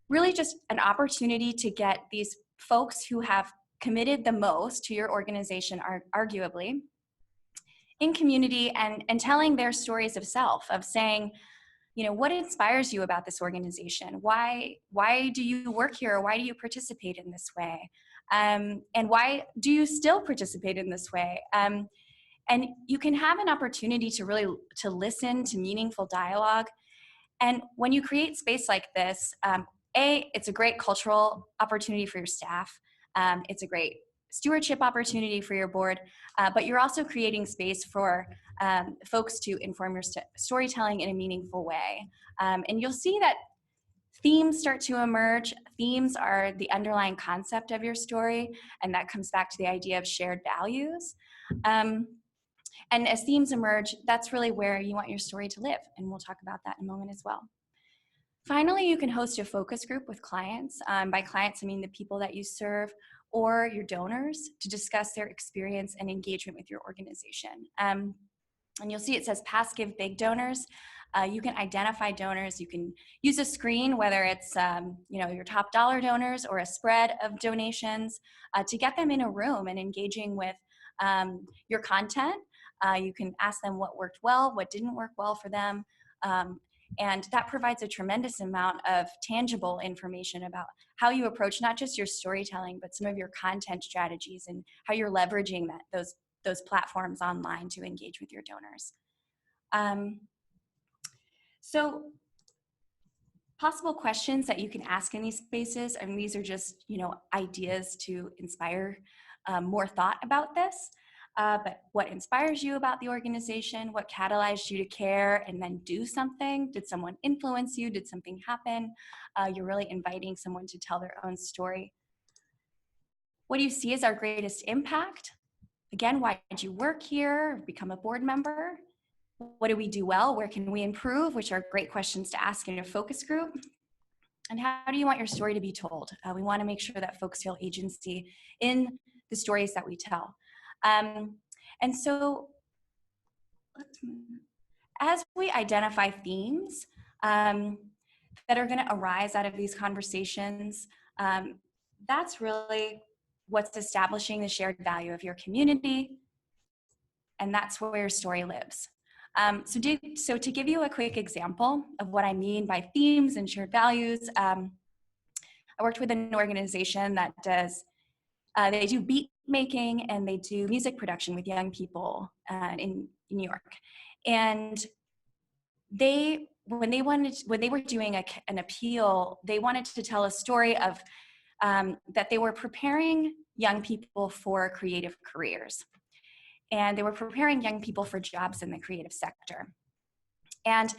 really just an opportunity to get these folks who have committed the most to your organization, arguably, in community and telling their stories of self, of saying, you know, what inspires you about this organization? Why do you work here? Or why do you participate in this way? And why do you still participate in this way? And you can have an opportunity to really listen to meaningful dialogue. And when you create space like this, it's a great cultural opportunity for your staff. It's a great stewardship opportunity for your board, but you're also creating space for folks to inform your storytelling in a meaningful way. And you'll see that themes start to emerge. Themes are the underlying concept of your story, and that comes back to the idea of shared values. And as themes emerge, that's really where you want your story to live, and we'll talk about that in a moment as well. Finally, you can host a focus group with clients. By clients, I mean the people that you serve or your donors, to discuss their experience and engagement with your organization. And you'll see it says past GiveBIG donors. You can identify donors. You can use a screen, whether it's your top dollar donors or a spread of donations, to get them in a room and engaging with your content. You can ask them what worked well, what didn't work well for them. And that provides a tremendous amount of tangible information about how you approach not just your storytelling, but some of your content strategies and how you're leveraging those platforms online to engage with your donors. So possible questions that you can ask in these spaces, and these are just ideas to inspire more thought about this. but what inspires you about the organization? What catalyzed you to care and then do something? Did someone influence you? Did something happen? You're really inviting someone to tell their own story. What do you see as our greatest impact? Again, why did you work here, become a board member? What do we do well? Where can we improve? Which are great questions to ask in a focus group. And how do you want your story to be told? We want to make sure that folks feel agency in the stories that we tell. And so, as we identify themes that are going to arise out of these conversations, that's really what's establishing the shared value of your community, and that's where your story lives. So to give you a quick example of what I mean by themes and shared values, I worked with an organization that does, they do beat making and they do music production with young people in New York. And when they were doing an appeal, they wanted to tell a story of that they were preparing young people for creative careers. And they were preparing young people for jobs in the creative sector. And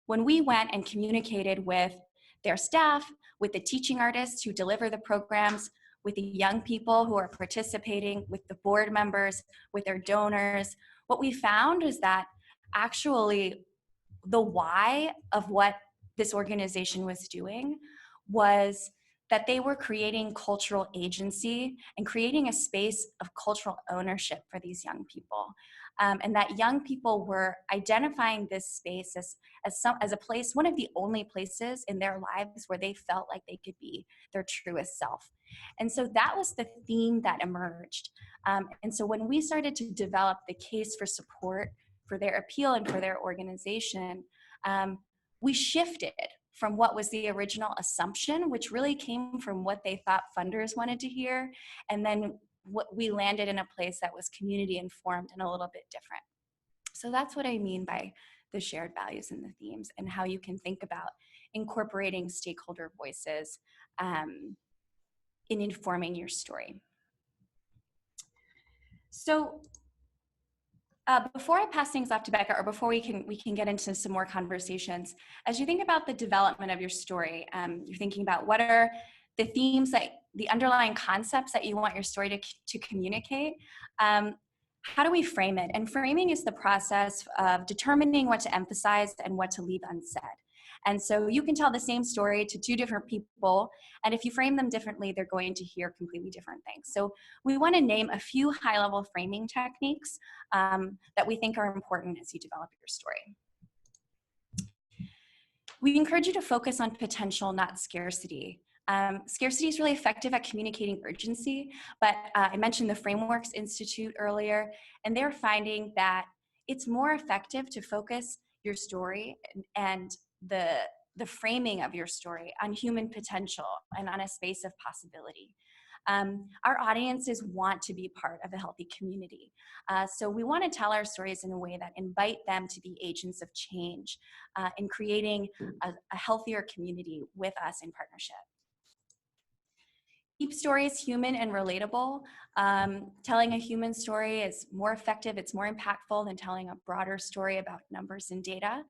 when we went and communicated with their staff, with the teaching artists who deliver the programs, with the young people who are participating, with the board members, with their donors, what we found is that actually the why of what this organization was doing was that they were creating cultural agency and creating a space of cultural ownership for these young people. And that young people were identifying this space as a place, one of the only places in their lives where they felt like they could be their truest self. And so that was the theme that emerged. And so when we started to develop the case for support for their appeal and for their organization, we shifted from what was the original assumption, which really came from what they thought funders wanted to hear, and then what we landed in a place that was community informed and a little bit different. So that's what I mean by the shared values and the themes, and how you can think about incorporating stakeholder voices in informing your story. So before I pass things off to Becca, or before we can get into some more conversations, as you think about the development of your story, you're thinking about what are the themes, the underlying concepts that you want your story to communicate. How do we frame it? And framing is the process of determining what to emphasize and what to leave unsaid. And so you can tell the same story to two different people, and if you frame them differently, they're going to hear completely different things. So we want to name a few high-level framing techniques that we think are important as you develop your story. We encourage you to focus on potential, not scarcity. Scarcity is really effective at communicating urgency, but I mentioned the Frameworks Institute earlier, and they're finding that it's more effective to focus your story and the framing of your story on human potential and on a space of possibility. Our audiences want to be part of a healthy community. So we want to tell our stories in a way that invite them to be agents of change in creating a healthier community with us in partnership. Keep stories human and relatable. Telling a human story is more effective, it's more impactful than telling a broader story about numbers and data.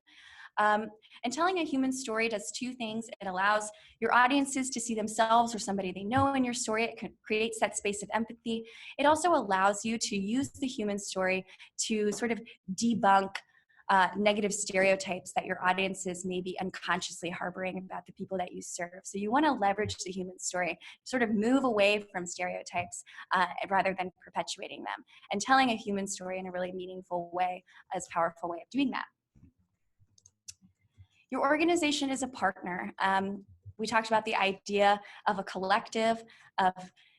And telling a human story does two things. It allows your audiences to see themselves or somebody they know in your story. It creates that space of empathy. It also allows you to use the human story to sort of debunk negative stereotypes that your audiences may be unconsciously harboring about the people that you serve. So you want to leverage the human story, sort of move away from stereotypes rather than perpetuating them. And telling a human story in a really meaningful way is a powerful way of doing that. Your organization is a partner. We talked about the idea of a collective of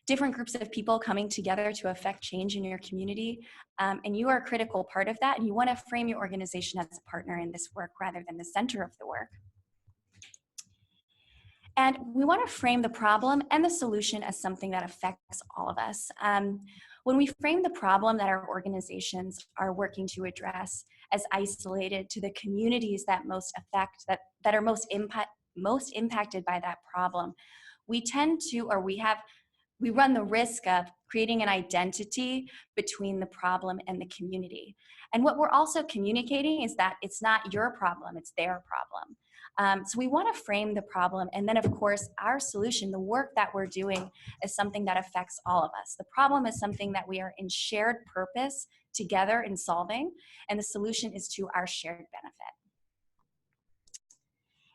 different groups of people coming together to affect change in your community. And you are a critical part of that, and you want to frame your organization as a partner in this work rather than the center of the work. And we want to frame the problem and the solution as something that affects all of us. When we frame the problem that our organizations are working to address as isolated to the communities that most affect, that are most impacted by that problem, we tend to, or we run the risk of creating an identity between the problem and the community. And what we're also communicating is that it's not your problem, it's their problem. So we want to frame the problem, and then of course our solution, the work that we're doing, is something that affects all of us. The problem is something that we are in shared purpose together in solving, and the solution is to our shared benefit.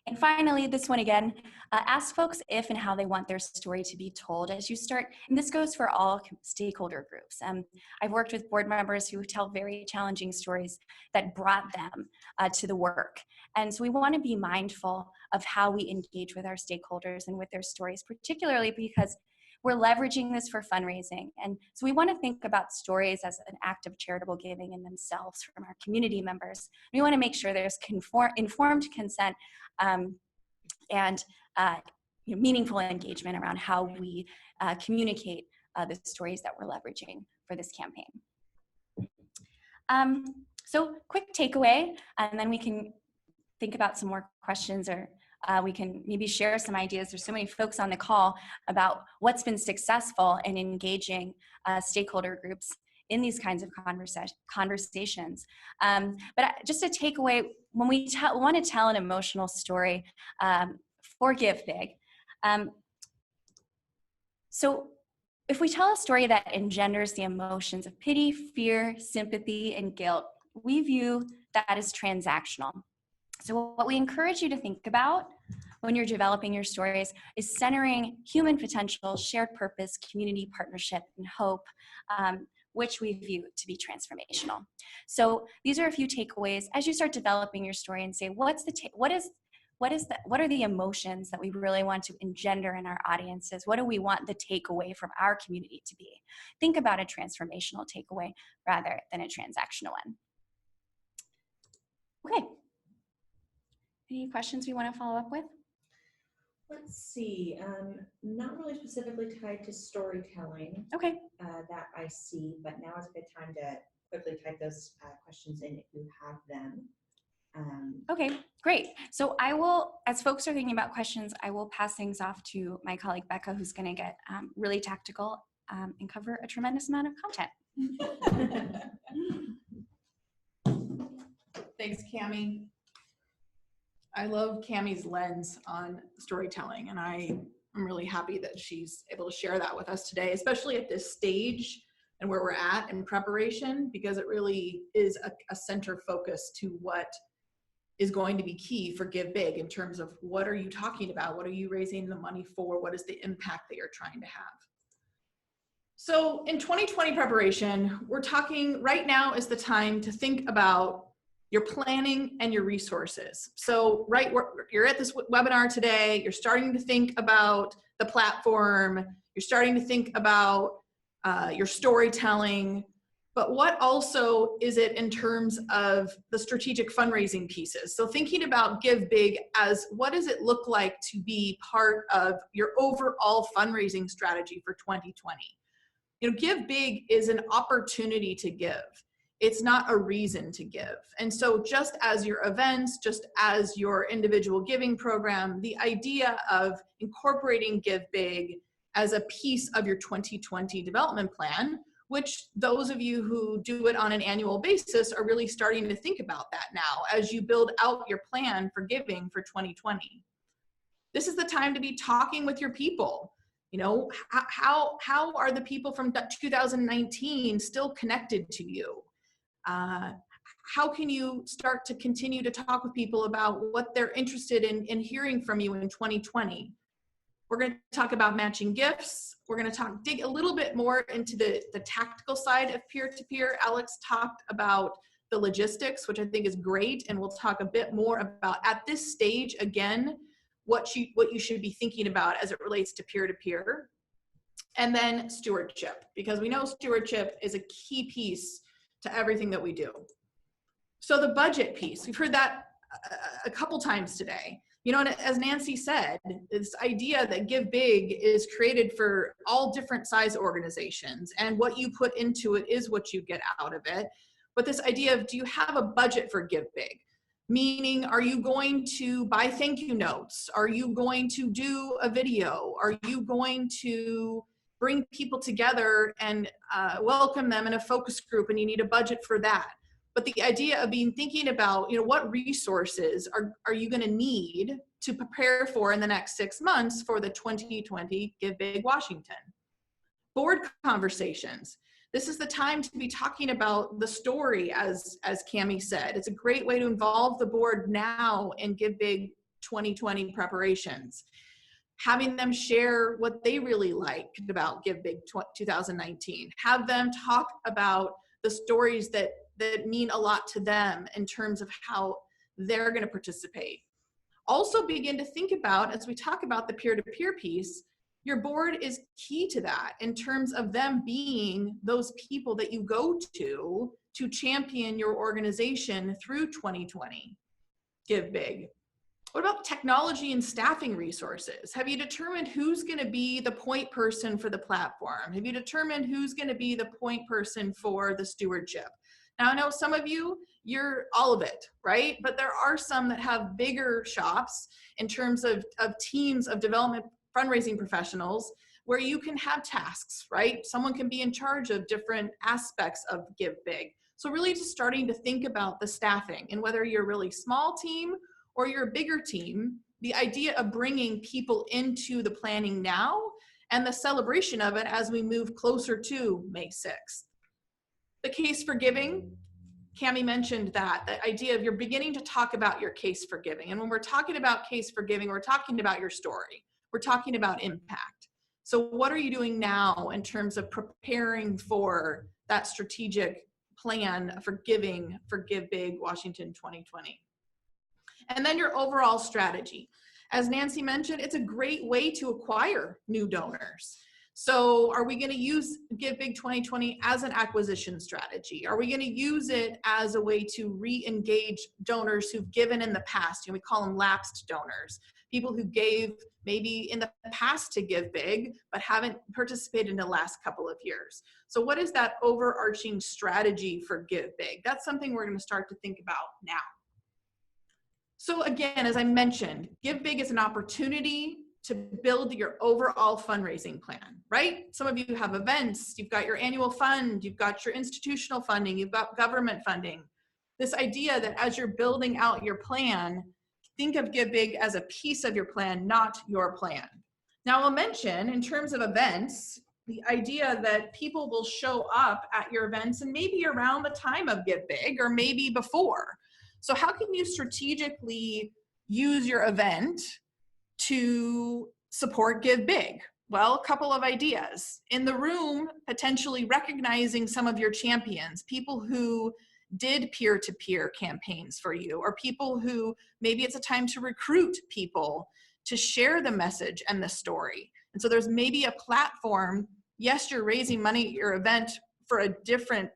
And finally, this one again, ask folks if and how they want their story to be told as you start, and this goes for all stakeholder groups. I've worked with board members who tell very challenging stories that brought them to the work. And so we want to be mindful of how we engage with our stakeholders and with their stories, particularly because we're leveraging this for fundraising. And so we want to think about stories as an act of charitable giving in themselves from our community members. We want to make sure there's informed consent and meaningful engagement around how we communicate the stories that we're leveraging for this campaign. So quick takeaway, and then we can think about some more questions, or we can maybe share some ideas. There's so many folks on the call about what's been successful in engaging stakeholder groups in these kinds of conversations. But just a takeaway, when we want to tell an emotional story for GiveBIG, so if we tell a story that engenders the emotions of pity, fear, sympathy, and guilt, we view that as transactional. So what we encourage you to think about when you're developing your stories is centering human potential, shared purpose, community partnership, and hope, which we view to be transformational. So these are a few takeaways as you start developing your story and say, what are the emotions that we really want to engender in our audiences? What do we want the takeaway from our community to be? Think about a transformational takeaway rather than a transactional one. Okay. Any questions we want to follow up with? Let's see, not really specifically tied to storytelling. Okay. That I see, but now is a good time to quickly type those questions in if you have them. Okay, great. So I will, as folks are thinking about questions, I will pass things off to my colleague Becca, who's going to get really tactical and cover a tremendous amount of content. Thanks, Cami. I love Cami's lens on storytelling, and I'm really happy that she's able to share that with us today, especially at this stage and where we're at in preparation, because it really is a center focus to what is going to be key for GiveBIG in terms of what are you talking about? What are you raising the money for? What is the impact that you're trying to have? So in 2020 preparation, we're talking right now is the time to think about your planning and your resources. So you're at this webinar today, you're starting to think about the platform, you're starting to think about your storytelling, but what also is it in terms of the strategic fundraising pieces? So thinking about GiveBIG as what does it look like to be part of your overall fundraising strategy for 2020? You know, GiveBIG is an opportunity to give. It's not a reason to give. And so just as your events, just as your individual giving program, the idea of incorporating GiveBIG as a piece of your 2020 development plan, which those of you who do it on an annual basis are really starting to think about that now as you build out your plan for giving for 2020. This is the time to be talking with your people. You know, how are the people from 2019 still connected to you? How can you start to continue to talk with people about what they're interested in hearing from you in 2020? We're going to talk about matching gifts. We're going to dig a little bit more into the tactical side of peer-to-peer. Alex talked about the logistics, which I think is great, and we'll talk a bit more about at this stage again what you should be thinking about as it relates to peer-to-peer. And then stewardship, because we know stewardship is a key piece to everything that we do. So the budget piece, we've heard that a couple times today. You know, and as Nancy said, this idea that GiveBIG is created for all different size organizations, and what you put into it is what you get out of it. But this idea of, do you have a budget for GiveBIG? Meaning, are you going to buy thank you notes? Are you going to do a video? Are you going to bring people together and welcome them in a focus group, and you need a budget for that. But the idea of thinking about, what resources are you going to need to prepare for in the next 6 months for the 2020 GiveBIG Washington. Board conversations. This is the time to be talking about the story, as Cami said. It's a great way to involve the board now in GiveBIG 2020 preparations. Having them share what they really liked about GiveBIG 2019. Have them talk about the stories that mean a lot to them in terms of how they're going to participate. Also begin to think about, as we talk about the peer-to-peer piece, your board is key to that in terms of them being those people that you go to champion your organization through 2020 GiveBIG. What about technology and staffing resources? Have you determined who's going to be the point person for the platform? Have you determined who's going to be the point person for the stewardship? Now, I know some of you're all of it, right? But there are some that have bigger shops in terms of teams of development fundraising professionals where you can have tasks, right? Someone can be in charge of different aspects of GiveBIG. So really just starting to think about the staffing, and whether you're a really small team or you're a bigger team, the idea of bringing people into the planning now and the celebration of it as we move closer to May 6th. The case for giving, Cami mentioned that, the idea of you're beginning to talk about your case for giving. And when we're talking about case for giving, we're talking about your story. We're talking about impact. So what are you doing now in terms of preparing for that strategic plan for giving for GiveBIG Washington 2020? And then your overall strategy. As Nancy mentioned, it's a great way to acquire new donors. So are we going to use GiveBIG 2020 as an acquisition strategy? Are we going to use it as a way to re-engage donors who've given in the past? We call them lapsed donors. People who gave maybe in the past to GiveBIG, but haven't participated in the last couple of years. So what is that overarching strategy for GiveBIG? That's something we're going to start to think about now. So again, as I mentioned, GiveBIG is an opportunity to build your overall fundraising plan, right? Some of you have events, you've got your annual fund, you've got your institutional funding, you've got government funding. This idea that as you're building out your plan, think of GiveBIG as a piece of your plan, not your plan. Now I'll mention, in terms of events, the idea that people will show up at your events and maybe around the time of GiveBIG or maybe before. So how can you strategically use your event to support GiveBIG? Well, a couple of ideas. In the room, potentially recognizing some of your champions, people who did peer-to-peer campaigns for you, or people who maybe it's a time to recruit people to share the message and the story. And so there's maybe a platform, yes, you're raising money at your event for a different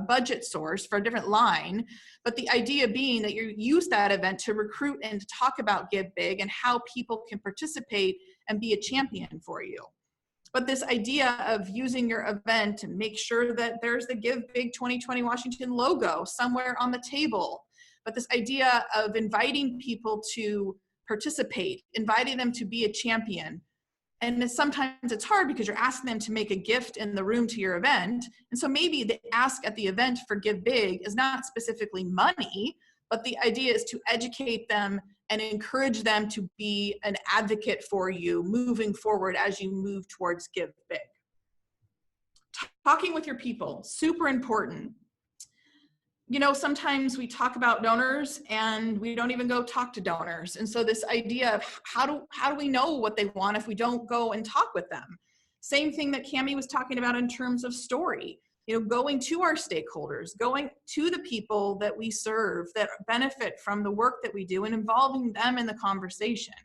budget source, for a different line, but the idea being that you use that event to recruit and to talk about GiveBIG and how people can participate and be a champion for you. But this idea of using your event and make sure that there's the GiveBIG 2020 Washington logo somewhere on the table. But this idea of inviting people to participate, inviting them to be a champion. And sometimes it's hard because you're asking them to make a gift in the room to your event. And so maybe the ask at the event for GiveBIG is not specifically money, but the idea is to educate them and encourage them to be an advocate for you moving forward as you move towards GiveBIG. Talking with your people, super important. You know, sometimes we talk about donors and we don't even go talk to donors. And so this idea of how do we know what they want if we don't go and talk with them? Same thing that Cami was talking about in terms of story. You know, going to our stakeholders, going to the people that we serve that benefit from the work that we do and involving them in the conversation.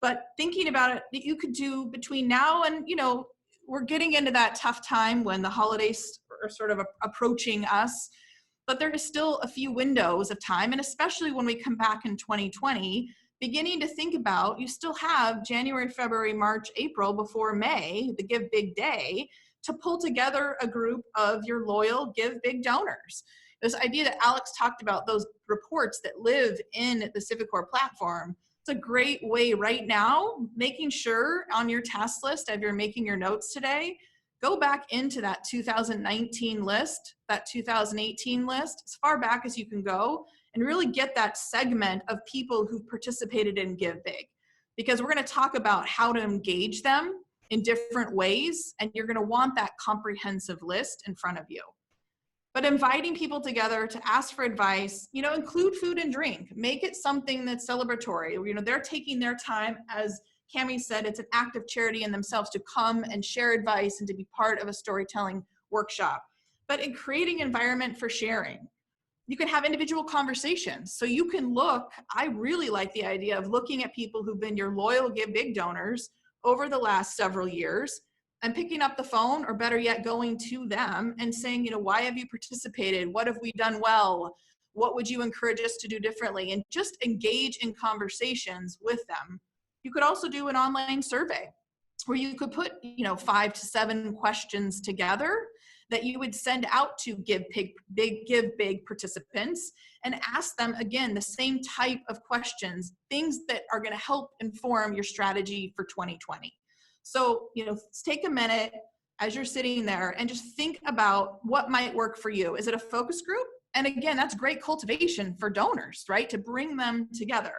But thinking about it, that you could do between now and, you know, we're getting into that tough time when the holidays are sort of approaching us. But there is still a few windows of time, and especially when we come back in 2020, beginning to think about, you still have January, February, March, April before May, the GiveBIG Day, to pull together a group of your loyal GiveBIG donors. This idea that Alex talked about, those reports that live in the Civicor platform, It's a great way right now, making sure on your task list as you're making your notes today, go back into that 2019 list, that 2018 list, as far back as you can go, and really get that segment of people who participated in GiveBIG. Because we're going to talk about how to engage them in different ways, and you're going to want that comprehensive list in front of you. But inviting people together to ask for advice, you know, include food and drink. Make it something that's celebratory. You know, they're taking their time, as Cami said, it's an act of charity in themselves to come and share advice and to be part of a storytelling workshop. But in creating an environment for sharing, you can have individual conversations. So you can look, I really like the idea of looking at people who've been your loyal GiveBIG donors over the last several years and picking up the phone, or better yet, going to them and saying, you know, why have you participated? What have we done well? What would you encourage us to do differently? And just engage in conversations with them. You could also do an online survey where you could put, you know, 5 to 7 questions together that you would send out to GiveBIG participants and ask them, again, the same type of questions, things that are going to help inform your strategy for 2020. So, you know, take a minute as you're sitting there and just think about what might work for you. Is it a focus group? And again, that's great cultivation for donors, right? To bring them together.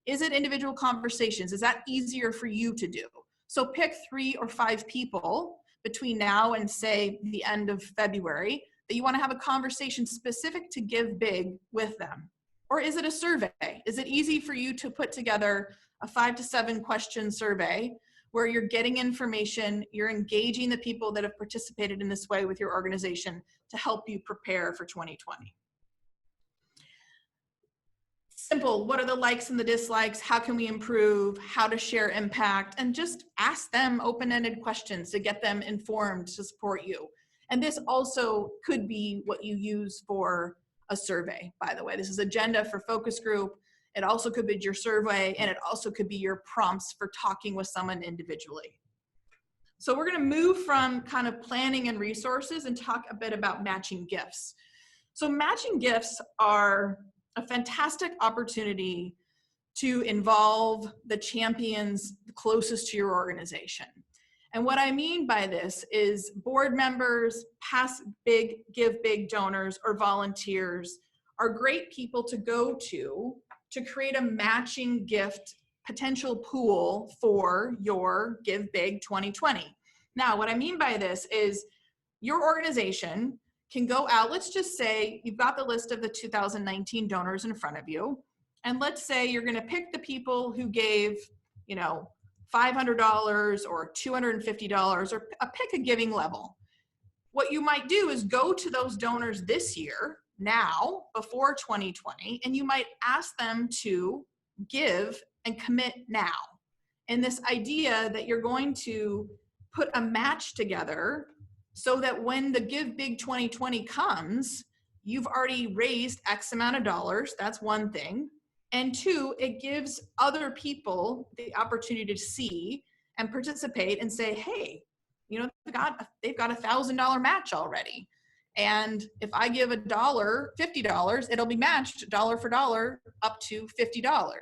Is it individual conversations? Is that easier for you to do? So pick 3 or 5 people between now and say the end of February that you want to have a conversation specific to GiveBIG with them. Or is it a survey? Is it easy for you to put together a 5 to 7 question survey where you're getting information, you're engaging the people that have participated in this way with your organization to help you prepare for 2020? Simple, what are the likes and the dislikes? How can we improve? How to share impact? And just ask them open-ended questions to get them informed to support you. And this also could be what you use for a survey, by the way. This is agenda for focus group. It also could be your survey, and it also could be your prompts for talking with someone individually. So we're going to move from kind of planning and resources and talk a bit about matching gifts. So matching gifts are a fantastic opportunity to involve the champions closest to your organization. And what I mean by this is board members, past GiveBIG donors, or volunteers are great people to go to create a matching gift potential pool for your GiveBIG 2020. Now, what I mean by this is your organization can go out, let's just say you've got the list of the 2019 donors in front of you, and let's say you're gonna pick the people who gave, you know, $500 or $250 or pick a giving level. What you might do is go to those donors this year, now, before 2020, and you might ask them to give and commit now. And this idea that you're going to put a match together so that when the GiveBIG 2020 comes, you've already raised X amount of dollars. That's one thing. And 2, it gives other people the opportunity to see and participate and say, hey, you know, they've got $1,000 match already. And if I give $50, it'll be matched dollar for dollar up to $50.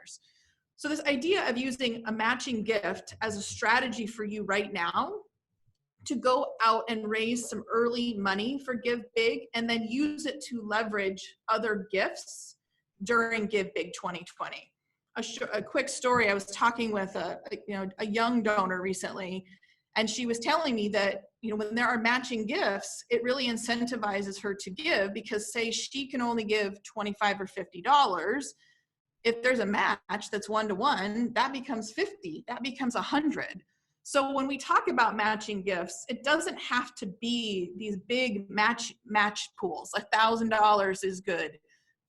So this idea of using a matching gift as a strategy for you right now to go out and raise some early money for GiveBIG and then use it to leverage other gifts during GiveBIG 2020. A quick story, I was talking with a young donor recently, and she was telling me that, you know, when there are matching gifts, it really incentivizes her to give, because say she can only give $25 or $50. If there's a match that's 1-to-1, that becomes 50, that becomes 100. So when we talk about matching gifts, it doesn't have to be these big match pools. $1,000 is good,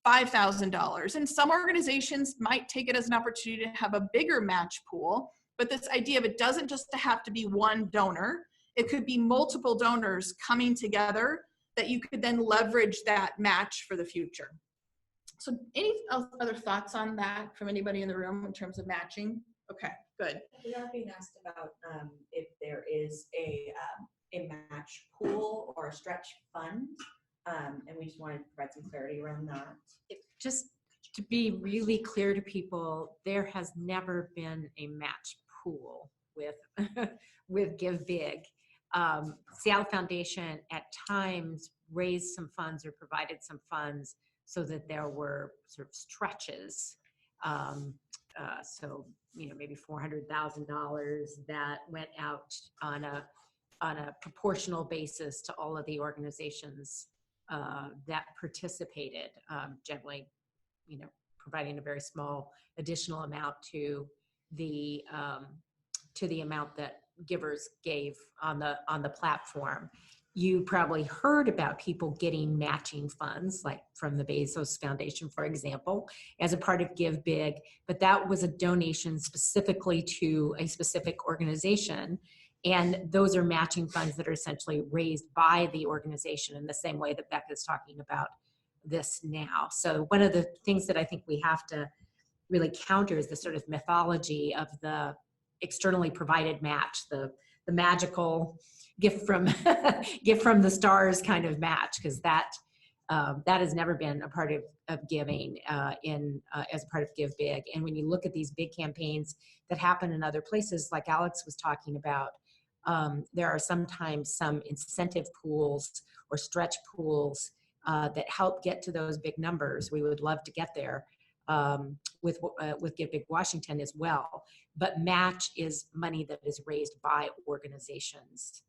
$5,000. And some organizations might take it as an opportunity to have a bigger match pool. But this idea of it doesn't just have to be one donor. It could be multiple donors coming together that you could then leverage that match for the future. So any other thoughts on that from anybody in the room in terms of matching? Okay, good. We are being asked about if there is a match pool or a stretch fund, and we just wanted to provide some clarity around that. Just to be really clear to people, there has never been a match pool with with GiveBIG. Seattle Foundation at times raised some funds or provided some funds so that there were sort of stretches. So, you know, maybe $400,000 that went out on a proportional basis to all of the organizations that participated, generally, you know, providing a very small additional amount to the amount that givers gave on the platform. You probably heard about people getting matching funds, like from the Bezos Foundation, for example, as a part of GiveBIG, but that was a donation specifically to a specific organization. And those are matching funds that are essentially raised by the organization in the same way that Becca is talking about this now. So one of the things that I think we have to really counter is the sort of mythology of the externally provided match, the magical gift from gift from the stars kind of match, because that has never been a part of giving as a part of GiveBIG. And when you look at these big campaigns that happen in other places, like Alex was talking about, there are sometimes some incentive pools or stretch pools that help get to those big numbers. We would love to get there with GiveBIG Washington as well. But match is money that is raised by organizations,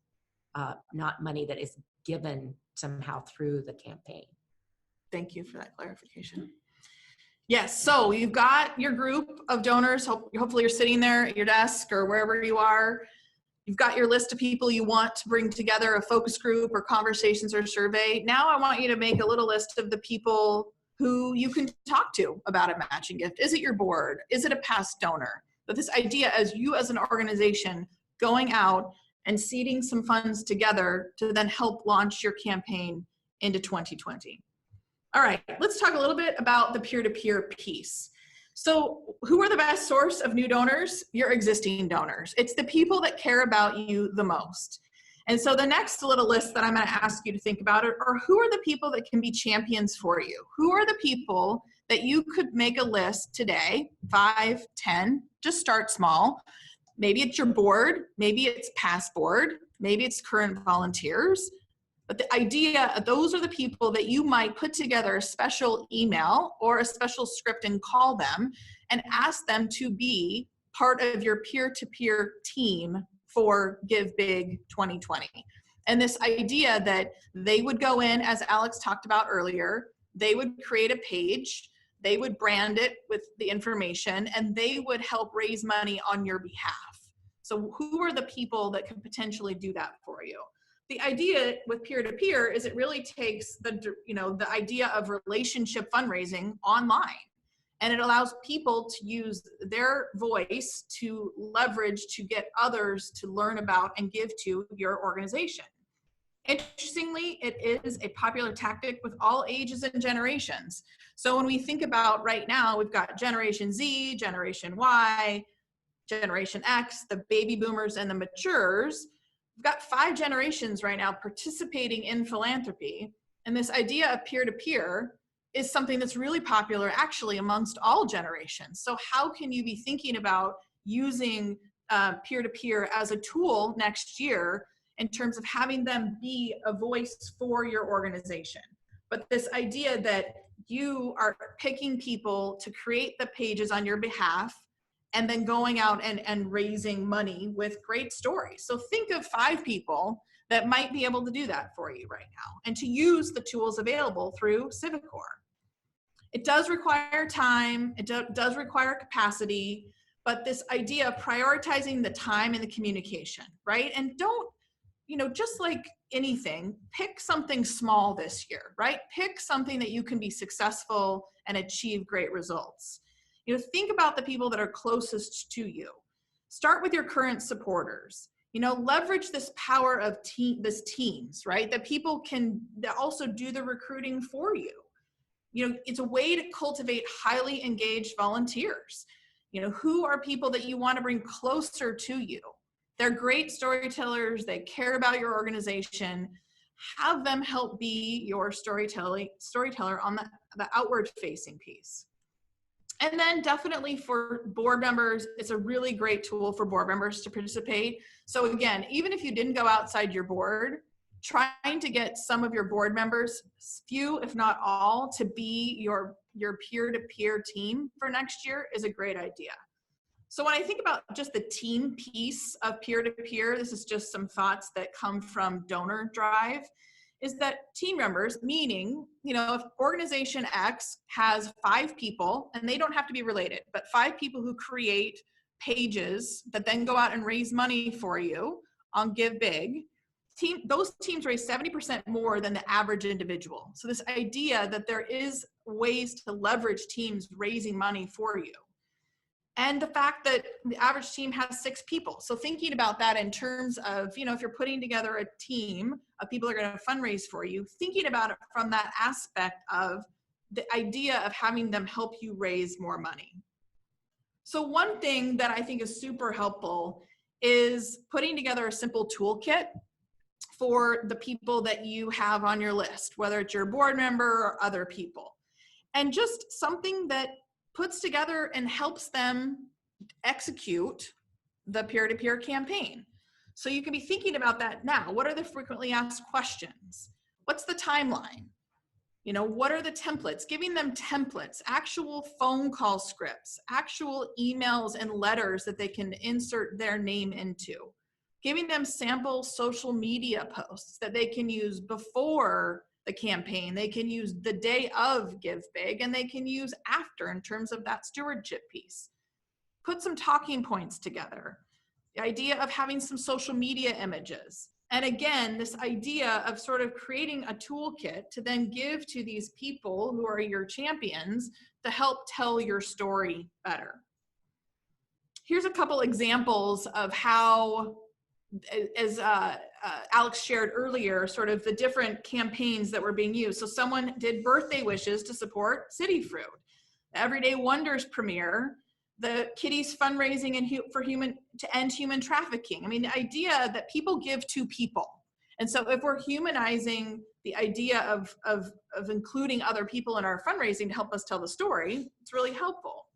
not money that is given somehow through the campaign. Thank you for that clarification. Yes, so you've got your group of donors. Hopefully you're sitting there at your desk or wherever you are. You've got your list of people you want to bring together, a focus group or conversations or survey. Now I want you to make a little list of the people who you can talk to about a matching gift. Is it your board? Is it a past donor? But this idea as you as an organization going out and seeding some funds together to then help launch your campaign into 2020. All right, let's talk a little bit about the peer-to-peer piece. So who are the best source of new donors? Your existing donors. It's the people that care about you the most. And so the next little list that I'm going to ask you to think about are who are the people that can be champions for you? Who are the people that you could make a list today, 5, 10, just start small. Maybe it's your board, maybe it's past board, maybe it's current volunteers. But the idea, those are the people that you might put together a special email or a special script and call them and ask them to be part of your peer-to-peer team for GiveBIG 2020. And this idea that they would go in, as Alex talked about earlier, they would create a page, they would brand it with the information, and they would help raise money on your behalf. So who are the people that could potentially do that for you? The idea with peer-to-peer is it really takes the idea of relationship fundraising online. And it allows people to use their voice to leverage to get others to learn about and give to your organization. Interestingly, it is a popular tactic with all ages and generations. So when we think about right now, we've got Generation Z, Generation Y, Generation X, the baby boomers and the matures. We've got 5 generations right now participating in philanthropy. And this idea of peer-to-peer is something that's really popular actually amongst all generations. So how can you be thinking about using peer-to-peer as a tool next year in terms of having them be a voice for your organization? But this idea that you are picking people to create the pages on your behalf and then going out and raising money with great stories. So think of 5 people that might be able to do that for you right now and to use the tools available through Civicor. It does require time, it does require capacity, but this idea of prioritizing the time and the communication, right? And don't, just like anything, pick something small this year, right? Pick something that you can be successful and achieve great results. Think about the people that are closest to you. Start with your current supporters. Leverage this power of this teams, right? That people can also do the recruiting for you. It's a way to cultivate highly engaged volunteers. Who are people that you want to bring closer to you? They're great storytellers. They care about your organization. Have them help be your storyteller on the outward facing piece. And then definitely for board members, it's a really great tool for board members to participate. So again, even if you didn't go outside your board, trying to get some of your board members, few if not all, to be your peer-to-peer team for next year is a great idea. So when I think about just the team piece of peer-to-peer, this is just some thoughts that come from Donor Drive, is that team members, meaning, you know, if organization X has 5 people, and they don't have to be related, but 5 people who create pages that then go out and raise money for you on GiveBIG, those teams raise 70% more than the average individual. So this idea that there is ways to leverage teams raising money for you. And the fact that the average team has 6 people. So thinking about that in terms of, you know, if you're putting together a team of people that are going to fundraise for you, thinking about it from that aspect of the idea of having them help you raise more money. So one thing that I think is super helpful is putting together a simple toolkit for the people that you have on your list, whether it's your board member or other people. And just something that puts together and helps them execute the peer-to-peer campaign. So you can be thinking about that now. What are the frequently asked questions? What's the timeline? You know, what are the templates? Giving them templates, actual phone call scripts, actual emails and letters that they can insert their name into. Giving them sample social media posts that they can use before the campaign, they can use the day of GiveBIG, and they can use after in terms of that stewardship piece. Put some talking points together. The idea of having some social media images. And again, this idea of sort of creating a toolkit to then give to these people who are your champions to help tell your story better. Here's a couple examples of how, as Alex shared earlier, sort of the different campaigns that were being used. So someone did birthday wishes to support CiviCore, Everyday Wonders premiere, the Kitties fundraising to end human trafficking. I mean, the idea that people give to people. And so if we're humanizing the idea of including other people in our fundraising to help us tell the story, it's really helpful.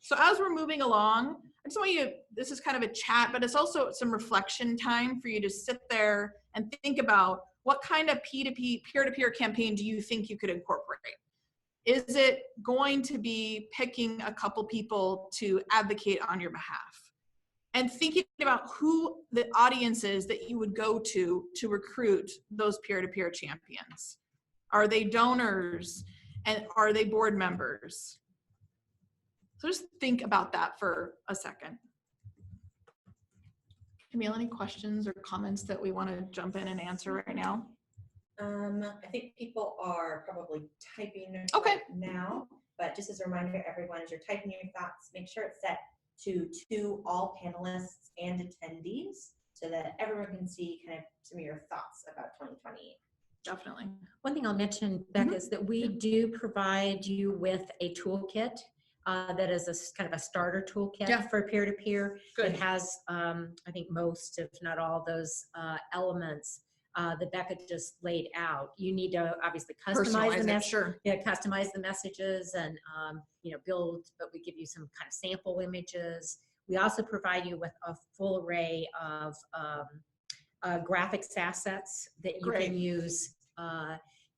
So as we're moving along, I just want you to, this is kind of a chat, but it's also some reflection time for you to sit there and think about what kind of peer-to-peer campaign do you think you could incorporate? Is it going to be picking a couple people to advocate on your behalf? And thinking about who the audience is that you would go to recruit those peer-to-peer champions. Are they donors and are they board members? So just think about that for a second. Camille, any questions or comments that we want to jump in and answer right now? I think people are probably typing Okay. now, but just as a reminder, everyone, as you're typing your thoughts, make sure it's set to all panelists and attendees so that everyone can see kind of some of your thoughts about 2020. Definitely. One thing I'll mention, Becca, is that we do provide you with a toolkit that is a kind of a starter toolkit for peer-to-peer. Good. It has, I think, most, if not all, those elements that Becca just laid out. You need to obviously customize the message, customize the messages, and you know, build. But we give you some kind of sample images. We also provide you with a full array of graphics assets that you can use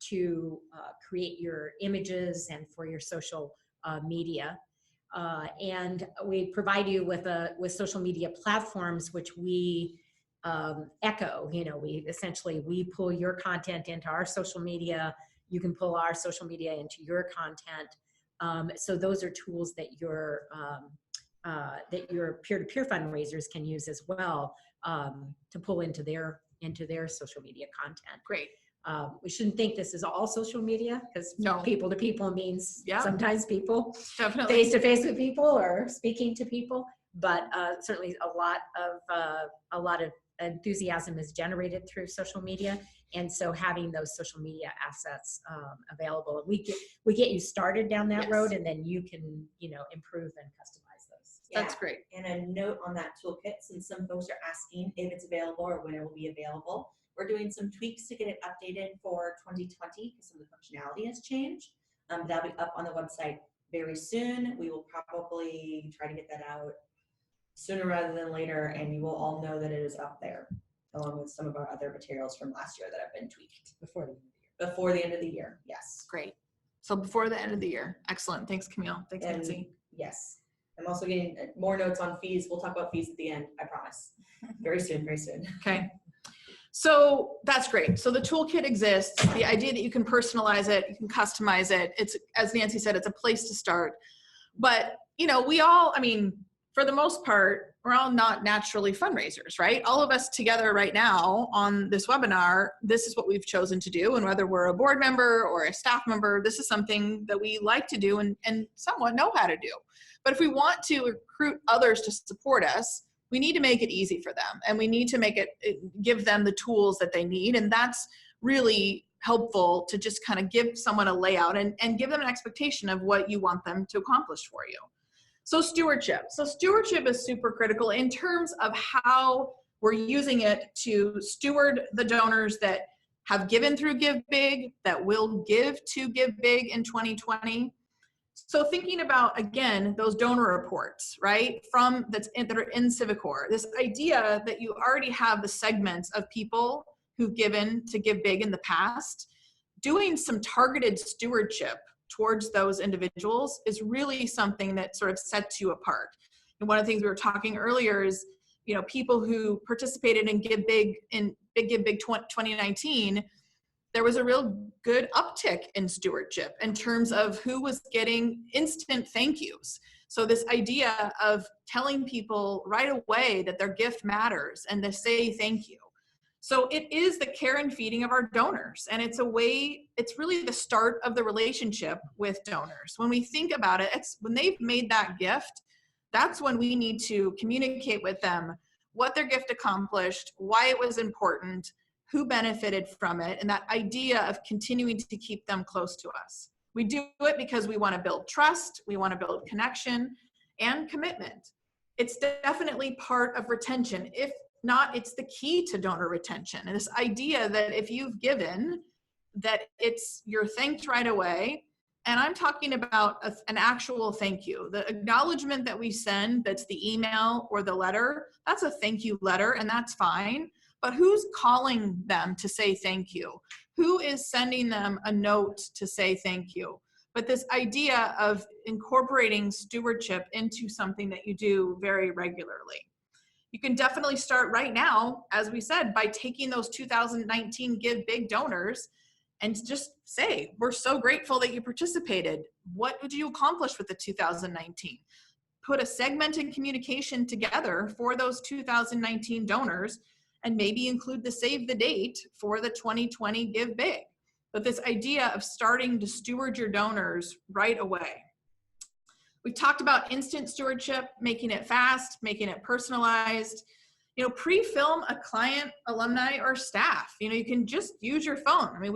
to create your images and for your social media. And we provide you with social media platforms, which we echo. You know, we pull your content into our social media. You can pull our social media into your content. So those are tools that your peer-to-peer fundraisers can use as well to pull into their social media content. Great. We shouldn't think this is all social media, because people to people means sometimes people face to face with people or speaking to people, but certainly a lot of enthusiasm is generated through social media, and so having those social media assets available, we get you started down that road, and then you can improve and customize those. That's great. And a note on that toolkit, since some folks are asking if it's available or when it will be available, we're doing some tweaks to get it updated for 2020 because some of the functionality has changed. That'll be up on the website very soon. We will probably try to get that out sooner rather than later, and you will all know that it is up there, along with some of our other materials from last year that have been tweaked. Before the Before the end of the year, yes. Great. So before the end of the year. Excellent. Thanks, Camille. Thanks, And Nancy. yes, I'm also getting more notes on fees. We'll talk about fees at the end, I promise. Very soon, very soon. Okay. So that's great. So the toolkit exists. The idea that you can personalize it, you can customize it. It's, as Nancy said, it's a place to start. But, you know, we all, I mean, for the most part, we're all not naturally fundraisers, right? All of us together right now on this webinar, this is what we've chosen to do. And whether we're a board member or a staff member, this is something that we like to do and somewhat know how to do. But if we want to recruit others to support us, we need to make it easy for them, and we need to make it, give them the tools that they need. And that's really helpful to just kind of give someone a layout and give them an expectation of what you want them to accomplish for you. So stewardship. So stewardship is super critical in terms of how we're using it to steward the donors that have given through GiveBIG, that will give to GiveBIG in 2020. So thinking about, again, those donor reports, right, that are in Civicor, this idea that you already have the segments of people who've given to GiveBIG in the past, doing some targeted stewardship towards those individuals is really something that sort of sets you apart. And one of the things we were talking earlier is, you know, people who participated in GiveBIG, in GiveBIG 2019, there was a real good uptick in stewardship in terms of who was getting instant thank yous. So this idea of telling people right away that their gift matters and to say thank you. So it is the care and feeding of our donors. And it's a way, it's really the start of the relationship with donors. When we think about it, it's when they've made that gift, that's when we need to communicate with them what their gift accomplished, why it was important, who benefited from it, and that idea of continuing to keep them close to us. We do it because we want to build trust, we want to build connection and commitment. It's definitely part of retention. If not, it's the key to donor retention. And this idea that if you've given, that you're thanked right away. And I'm talking about an actual thank you. The acknowledgement that we send, that's the email or the letter, that's a thank you letter, and that's fine. But who's calling them to say thank you? Who is sending them a note to say thank you? But this idea of incorporating stewardship into something that you do very regularly. You can definitely start right now, as we said, by taking those 2019 GiveBIG donors and just say, we're so grateful that you participated. What did you accomplish with the 2019? Put a segmented communication together for those 2019 donors and maybe include the save the date for the 2020 GiveBIG. But this idea of starting to steward your donors right away. We've talked about instant stewardship, making it fast, making it personalized. You know, pre-film a client, alumni, or staff. You know, you can just use your phone. I mean,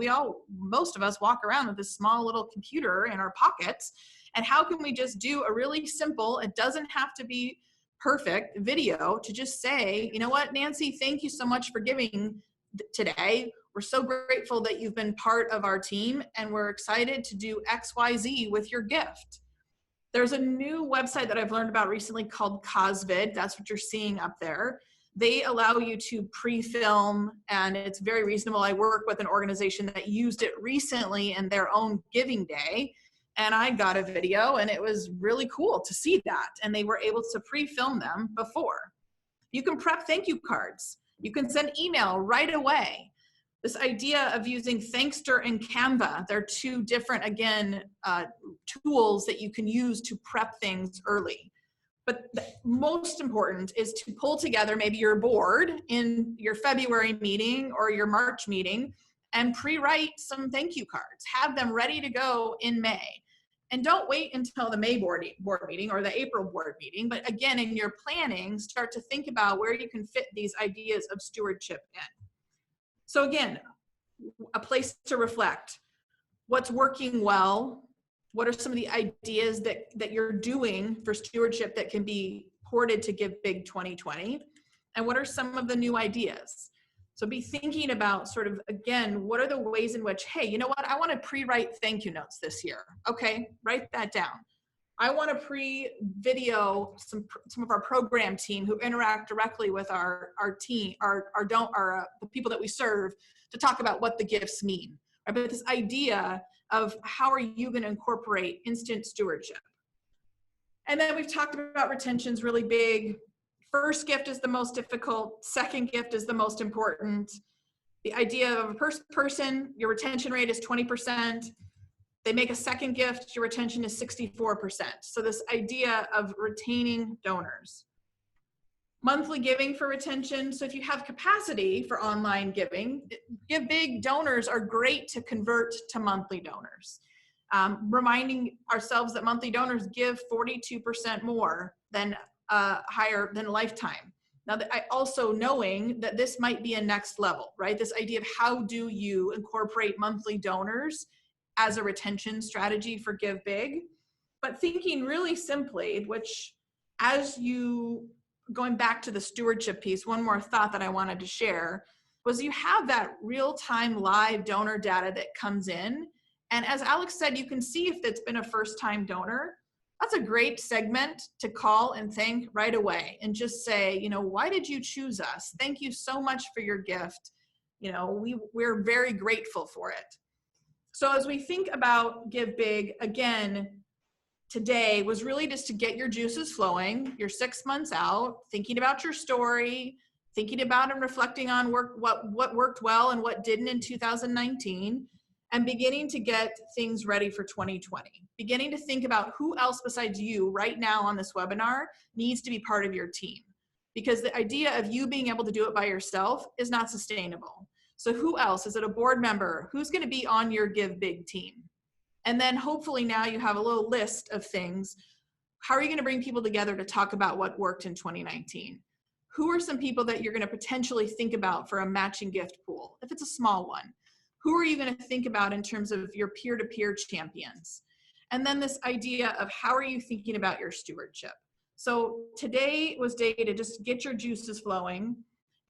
most of us walk around with this small little computer in our pockets. And how can we just do a really simple, it doesn't have to be perfect video, to just say, you know what, Nancy, thank you so much for giving today. We're so grateful that you've been part of our team, and we're excited to do XYZ with your gift. There's a new website that I've learned about recently called CosVid. That's what you're seeing up there. They allow you to pre-film, and it's very reasonable. I work with an organization that used it recently in their own giving day, and I got a video, and it was really cool to see that. And they were able to pre-film them before. You can prep thank you cards. You can send email right away. This idea of using Thankster and Canva, they're two different, again, tools that you can use to prep things early. But the most important is to pull together maybe your board in your February meeting or your March meeting and pre-write some thank you cards. Have them ready to go in May. And don't wait until the May board meeting or the April board meeting. But again, in your planning, start to think about where you can fit these ideas of stewardship in. So again, a place to reflect. What's working well? What are some of the ideas that you're doing for stewardship that can be ported to GiveBIG 2020? And what are some of the new ideas? So be thinking about sort of, again, what are the ways in which, hey, you know what? I want to pre-write thank you notes this year. Okay, write that down. I want to pre-video some of our program team who interact directly with our team, the people that we serve, to talk about what the gifts mean. Right? But this idea of how are you going to incorporate instant stewardship? And then we've talked about retention's really big. First gift is the most difficult. Second gift is the most important. The idea of a person, your retention rate is 20%. They make a second gift, your retention is 64%. So this idea of retaining donors. Monthly giving for retention. So if you have capacity for online giving, GiveBIG donors are great to convert to monthly donors. Reminding ourselves that monthly donors give 42% more than higher than lifetime. Now, I also knowing that this might be a next level, right? This idea of how do you incorporate monthly donors as a retention strategy for GiveBIG, but thinking really simply, which going back to the stewardship piece, one more thought that I wanted to share was you have that real-time live donor data that comes in. And as Alex said, you can see if it's been a first-time donor. That's a great segment to call and thank right away and just say, why did you choose us? Thank you so much for your gift. We're very grateful for it. So as we think about GiveBIG, again, today was really just to get your juices flowing. You're 6 months out, thinking about your story, thinking about and reflecting on what worked well and what didn't in 2019, and beginning to get things ready for 2020. Beginning to think about who else besides you right now on this webinar needs to be part of your team. Because the idea of you being able to do it by yourself is not sustainable. So who else? Is it a board member? Who's going to be on your GiveBIG team? And then hopefully now you have a little list of things. How are you going to bring people together to talk about what worked in 2019? Who are some people that you're going to potentially think about for a matching gift pool, if it's a small one? Who are you going to think about in terms of your peer-to-peer champions? And then this idea of how are you thinking about your stewardship? So today was day to just get your juices flowing,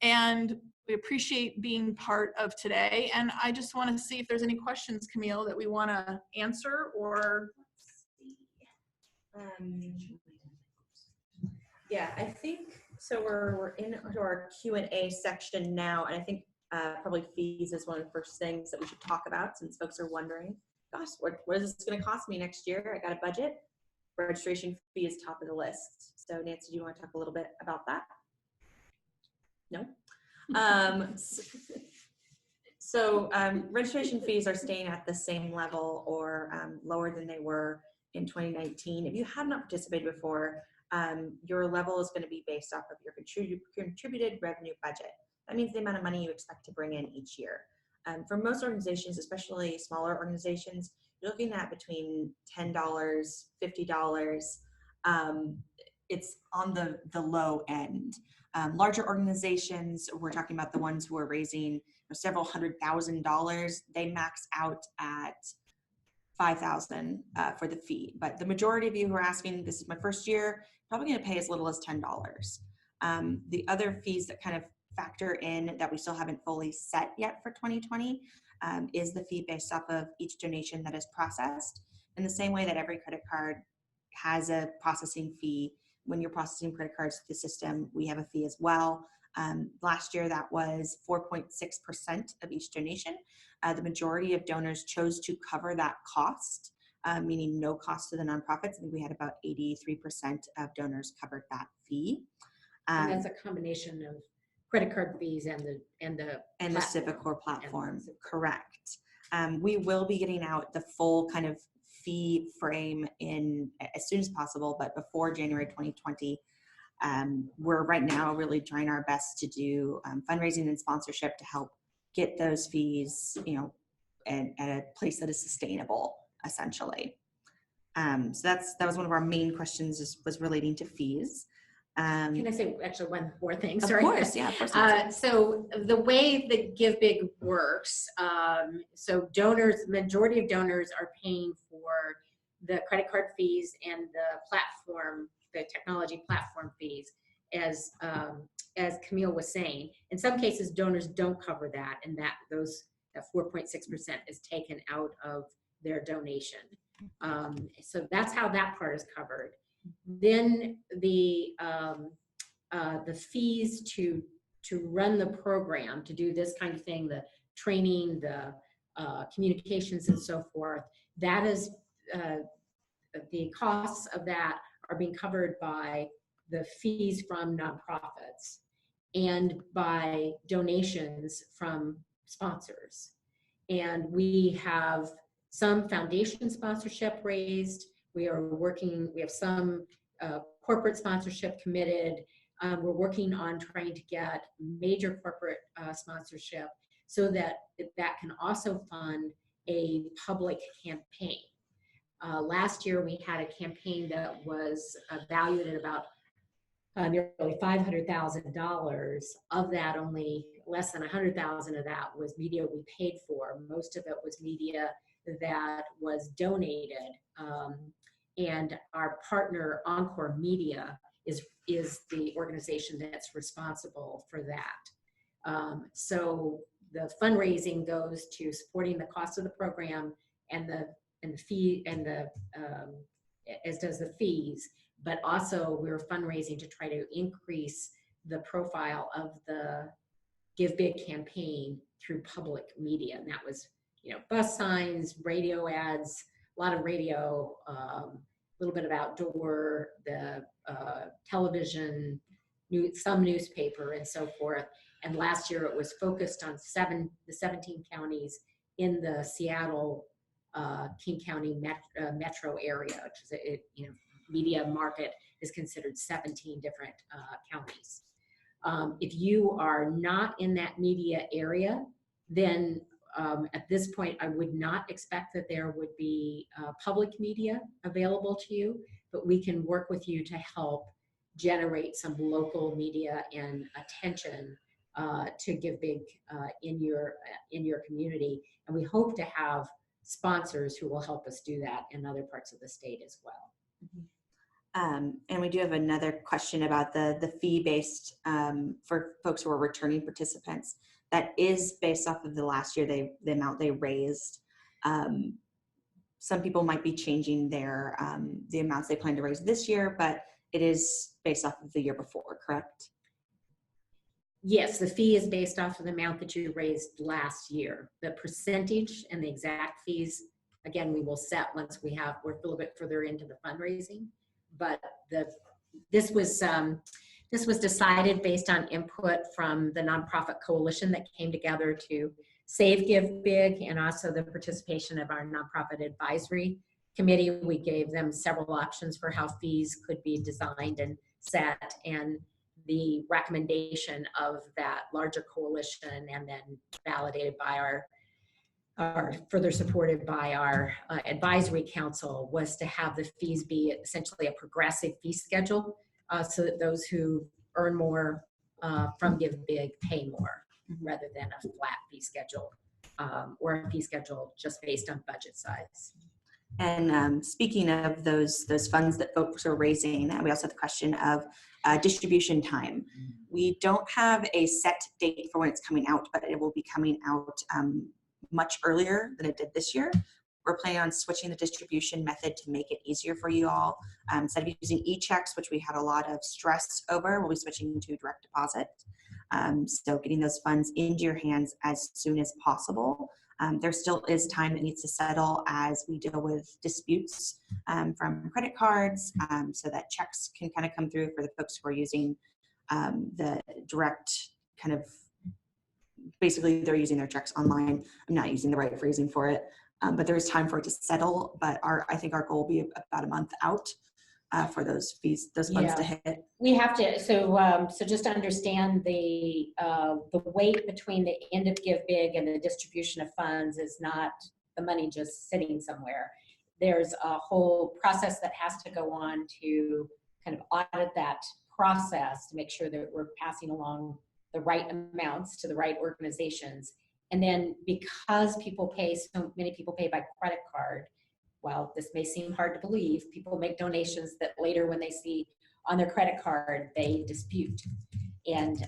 and we appreciate being part of today. And I just want to see if there's any questions, Camille, that we want to answer or. Yeah, I think so. We're into our Q&A section now, and I think probably fees is one of the first things that we should talk about, since folks are wondering, gosh, what is this going to cost me next year? I got a budget. Registration fee is top of the list. So Nancy, do you want to talk a little bit about that? No? Registration fees are staying at the same level or lower than they were in 2019. If you have not participated before, your level is going to be based off of your contributed revenue budget. That means the amount of money you expect to bring in each year. For most organizations, especially smaller organizations, you're looking at between $10, $50. It's on the low end. Larger organizations, we're talking about the ones who are raising several $100,000, they max out at $5,000 for the fee. But the majority of you who are asking, this is my first year, probably going to pay as little as $10. The other fees that kind of factor in that we still haven't fully set yet for 2020 is the fee based off of each donation that is processed. In the same way that every credit card has a processing fee, when you're processing credit cards through the system, we have a fee as well. Last year, that was 4.6% of each donation. The majority of donors chose to cover that cost, meaning no cost to the nonprofits. I think we had about 83% of donors covered that fee. And that's a combination of credit card fees and the Civicor platform, correct. We will be getting out the full kind of fee frame in as soon as possible, but before January 2020. We're right now really trying our best to do fundraising and sponsorship to help get those fees, at a place that is sustainable, essentially. So that was one of our main questions, was relating to fees. Can I say actually one more thing? Of Sorry. course, yeah, of course. So the way that GiveBIG works, so majority of donors are paying for the credit card fees and the technology platform fees, as Camille was saying. In some cases, donors don't cover that, and that 4.6% is taken out of their donation. So that's how that part is covered. Then the fees to run the program, to do this kind of thing, the training, the communications and so forth, that is, the costs of that are being covered by the fees from nonprofits and by donations from sponsors. And we have some foundation sponsorship raised. We have some corporate sponsorship committed. We're working on trying to get major corporate sponsorship so that that can also fund a public campaign. Last year we had a campaign that was valued at about nearly $500,000. Of that, only less than $100,000 of that was media we paid for. Most of it was media that was donated. And our partner, Encore Media, is the organization that's responsible for that. So the fundraising goes to supporting the cost of the program and the fee and the as does the fees, but also we're fundraising to try to increase the profile of the Give Big campaign through public media. And that was, bus signs, radio ads, a lot of radio, a little bit of outdoor, the television, some newspaper and so forth. And last year it was focused on the 17 counties in the Seattle, King County metro area, which is media market is considered 17 different counties. If you are not in that media area, then at this point, I would not expect that there would be public media available to you, but we can work with you to help generate some local media and attention to Give Big in your community. And we hope to have sponsors who will help us do that in other parts of the state as well. And we do have another question about the fee-based for folks who are returning participants. That is based off of the last year, the amount they raised. Some people might be changing their the amounts they plan to raise this year, but it is based off of the year before, correct? Yes, the fee is based off of the amount that you raised last year. The percentage and the exact fees, again, we will set once we're a little bit further into the fundraising. But this was decided based on input from the nonprofit coalition that came together to save Give Big, and also the participation of our nonprofit advisory committee. We gave them several options for how fees could be designed and set, and the recommendation of that larger coalition, and then validated by our further supported by our advisory council, was to have the fees be essentially a progressive fee schedule, so that those who earn more from Give Big pay more, rather than a flat fee schedule or a fee schedule just based on budget size. And speaking of those funds that folks are raising, we also have the question of distribution time. We don't have a set date for when it's coming out, but it will be coming out much earlier than it did this year. We're planning on switching the distribution method to make it easier for you all. Instead of using e-checks, which we had a lot of stress over, we'll be switching to direct deposit. So getting those funds into your hands as soon as possible. There still is time that needs to settle as we deal with disputes from credit cards, so that checks can kind of come through for the folks who are using the direct kind of, basically they're using their checks online. I'm not using the right phrasing for it, but there is time for it to settle. But I think our goal will be about a month out for those fees, those funds to hit. We have to, so just to understand the weight between the end of Give Big and the distribution of funds is not the money just sitting somewhere. There's a whole process that has to go on to kind of audit that process to make sure that we're passing along the right amounts to the right organizations. And then because so many people pay by credit card, while this may seem hard to believe, people make donations that later when they see on their credit card, they dispute. And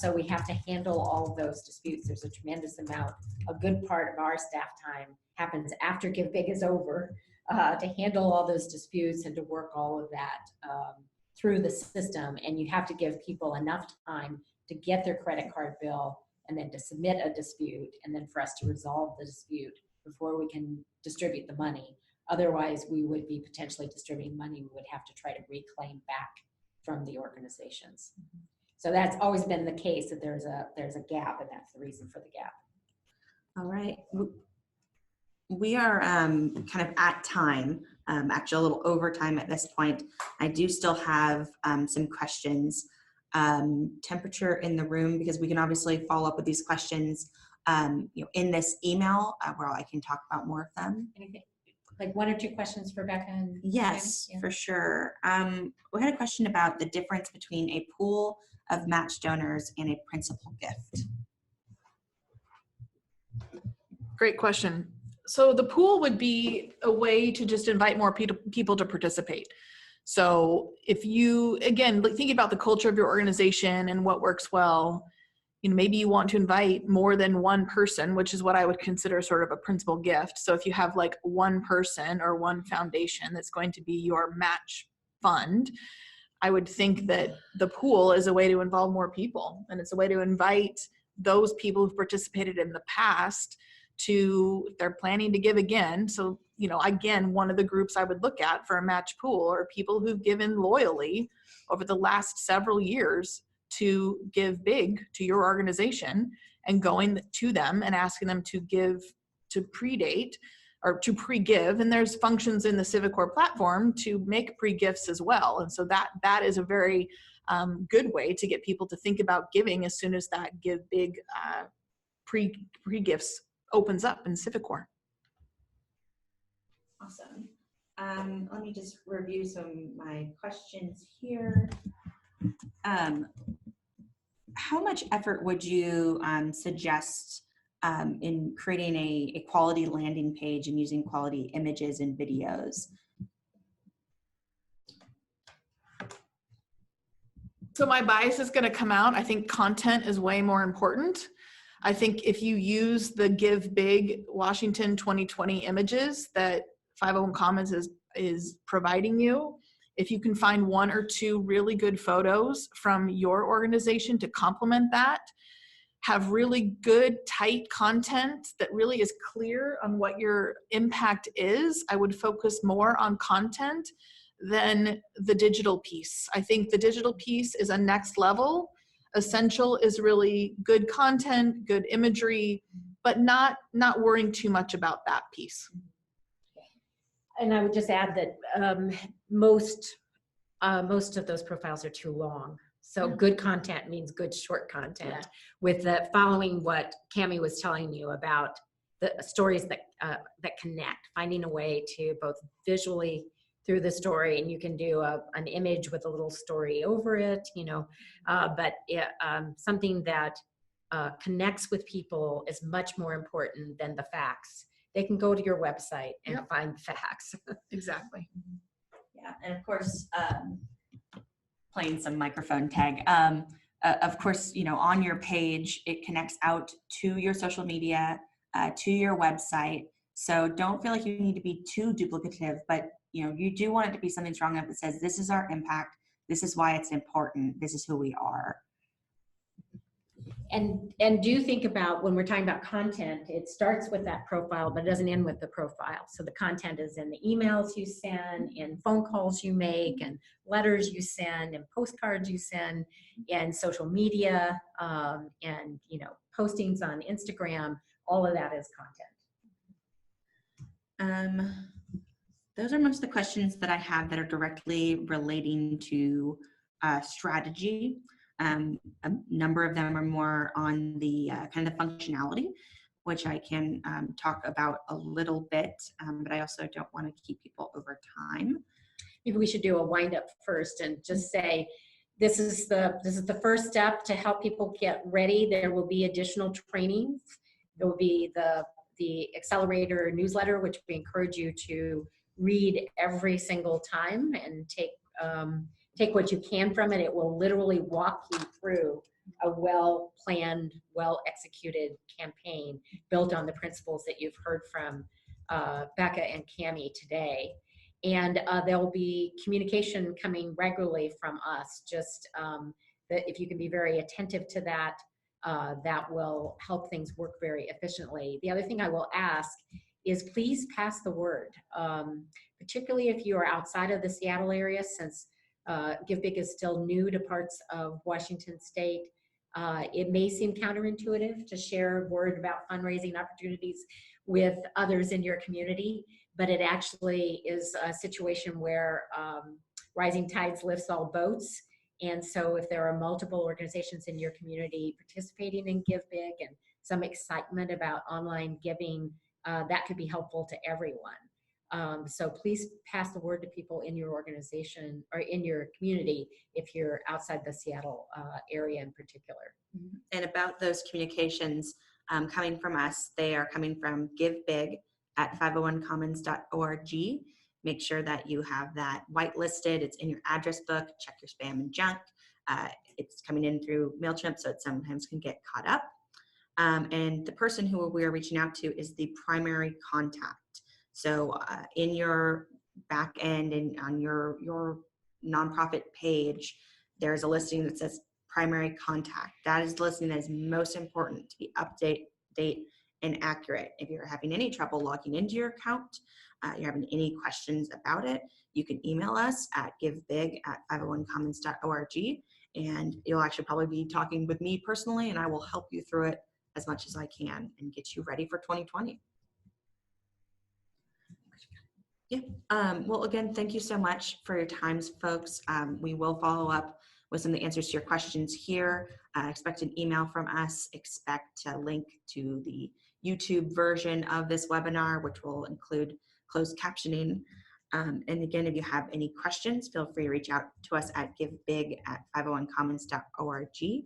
so we have to handle all of those disputes. There's a tremendous amount. A good part of our staff time happens after Give Big is over, to handle all those disputes and to work all of that through the system. And you have to give people enough time to get their credit card bill and then to submit a dispute and then for us to resolve the dispute before we can distribute the money. Otherwise, we would be potentially distributing money we would have to try to reclaim back from the organizations. So that's always been the case, that there's a gap, and that's the reason for the gap. All right. We are kind of at time, actually a little over time at this point. I do still have some questions. Temperature in the room, because we can obviously follow up with these questions in this email where I can talk about more of them. Anything, like 1 or 2 questions for Becca? And yes, for sure. We had a question about the difference between a pool of match donors and a principal gift. Great question. So the pool would be a way to just invite more people to participate. So if you, again, thinking about the culture of your organization and what works well, maybe you want to invite more than one person, which is what I would consider sort of a principal gift. So if you have like one person or one foundation that's going to be your match fund, I would think that the pool is a way to involve more people. And it's a way to invite those people who've participated in the past to, if they're planning to give again. So, again, one of the groups I would look at for a match pool are people who've given loyally over the last several years to give big to your organization, and going to them and asking them to give, to predate or to pre-give. And there's functions in the CiviCore platform to make pre-gifts as well. And so that is a very good way to get people to think about giving as soon as that GiveBIG pre-gifts opens up in Civicor. Awesome. Let me just review some of my questions here. How much effort would you suggest in creating a quality landing page and using quality images and videos? So my bias is going to come out. I think content is way more important. I think if you use the GiveBIG Washington 2020 images that 501 Commons is providing you, if you can find 1 or 2 really good photos from your organization to complement that, have really good, tight content that really is clear on what your impact is, I would focus more on content than the digital piece. I think the digital piece is a next level. Essential is really good content, good imagery, but not worrying too much about that piece. And I would just add that most of those profiles are too long. So good content means good short content. Yeah. With the following what Cami was telling you about the stories that connect, finding a way to both visually through the story, and you can do an image with a little story over it, but something that connects with people is much more important than the facts. They can go to your website and find the facts. Exactly. Yeah, and of course, playing some microphone tag. Of course, on your page, it connects out to your social media, to your website. So don't feel like you need to be too duplicative, but you do want it to be something strong enough that says, this is our impact, this is why it's important, this is who we are. And do think about, when we're talking about content, it starts with that profile, but it doesn't end with the profile. So the content is in the emails you send, in phone calls you make, and letters you send, and postcards you send, and social media, and postings on Instagram. All of that is content. Those are most of the questions that I have that are directly relating to strategy. A number of them are more on the kind of the functionality, which I can talk about a little bit, but I also don't want to keep people over time. Maybe we should do a wind up first and just say, this is the first step to help people get ready. There will be additional trainings. There will be the accelerator newsletter, which we encourage you to read every single time and take what you can from it. It will literally walk you through a well-planned, well-executed campaign built on the principles that you've heard from Becca and Cami today. And there'll be communication coming regularly from us, just that if you can be very attentive to that, that will help things work very efficiently. The other thing I will ask is please pass the word, particularly if you are outside of the Seattle area, since GiveBIG is still new to parts of Washington State. It may seem counterintuitive to share word about fundraising opportunities with others in your community, but it actually is a situation where rising tides lifts all boats. And so if there are multiple organizations in your community participating in GiveBIG and some excitement about online giving, that could be helpful to everyone. So please pass the word to people in your organization or in your community if you're outside the Seattle area in particular. And about those communications coming from us, they are coming from GiveBIG at 501commons.org. Make sure that you have that whitelisted. It's in your address book. Check your spam and junk. It's coming in through MailChimp, so it sometimes can get caught up. And the person who we are reaching out to is the primary contact. So in your back end and on your nonprofit page, there's a listing that says primary contact. That is the listing that is most important to be date, and accurate. If you're having any trouble logging into your account, you're having any questions about it, you can email us at givebig@501commons.org, and you'll actually probably be talking with me personally, and I will help you through it as much as I can and get you ready for 2020. Yeah. Well, again, thank you so much for your times, folks. We will follow up with some of the answers to your questions here. Expect an email from us. Expect a link to the YouTube version of this webinar, which will include closed captioning. And again, if you have any questions, feel free to reach out to us at givebig@501commons.org.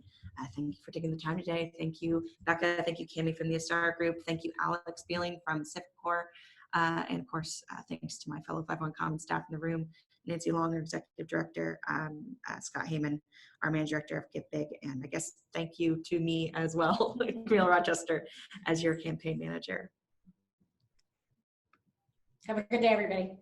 Thank you for taking the time today. Thank you, Becca. Thank you, Cami from the Ostara Group. Thank you, Alex Beeling from Civicor. And of course, thanks to my fellow 501 Commons staff in the room, Nancy Long, our Executive Director, Scott Heyman, our Managing Director of GiveBIG, and I guess thank you to me as well, Camille Rochester, as your campaign manager. Have a good day, everybody.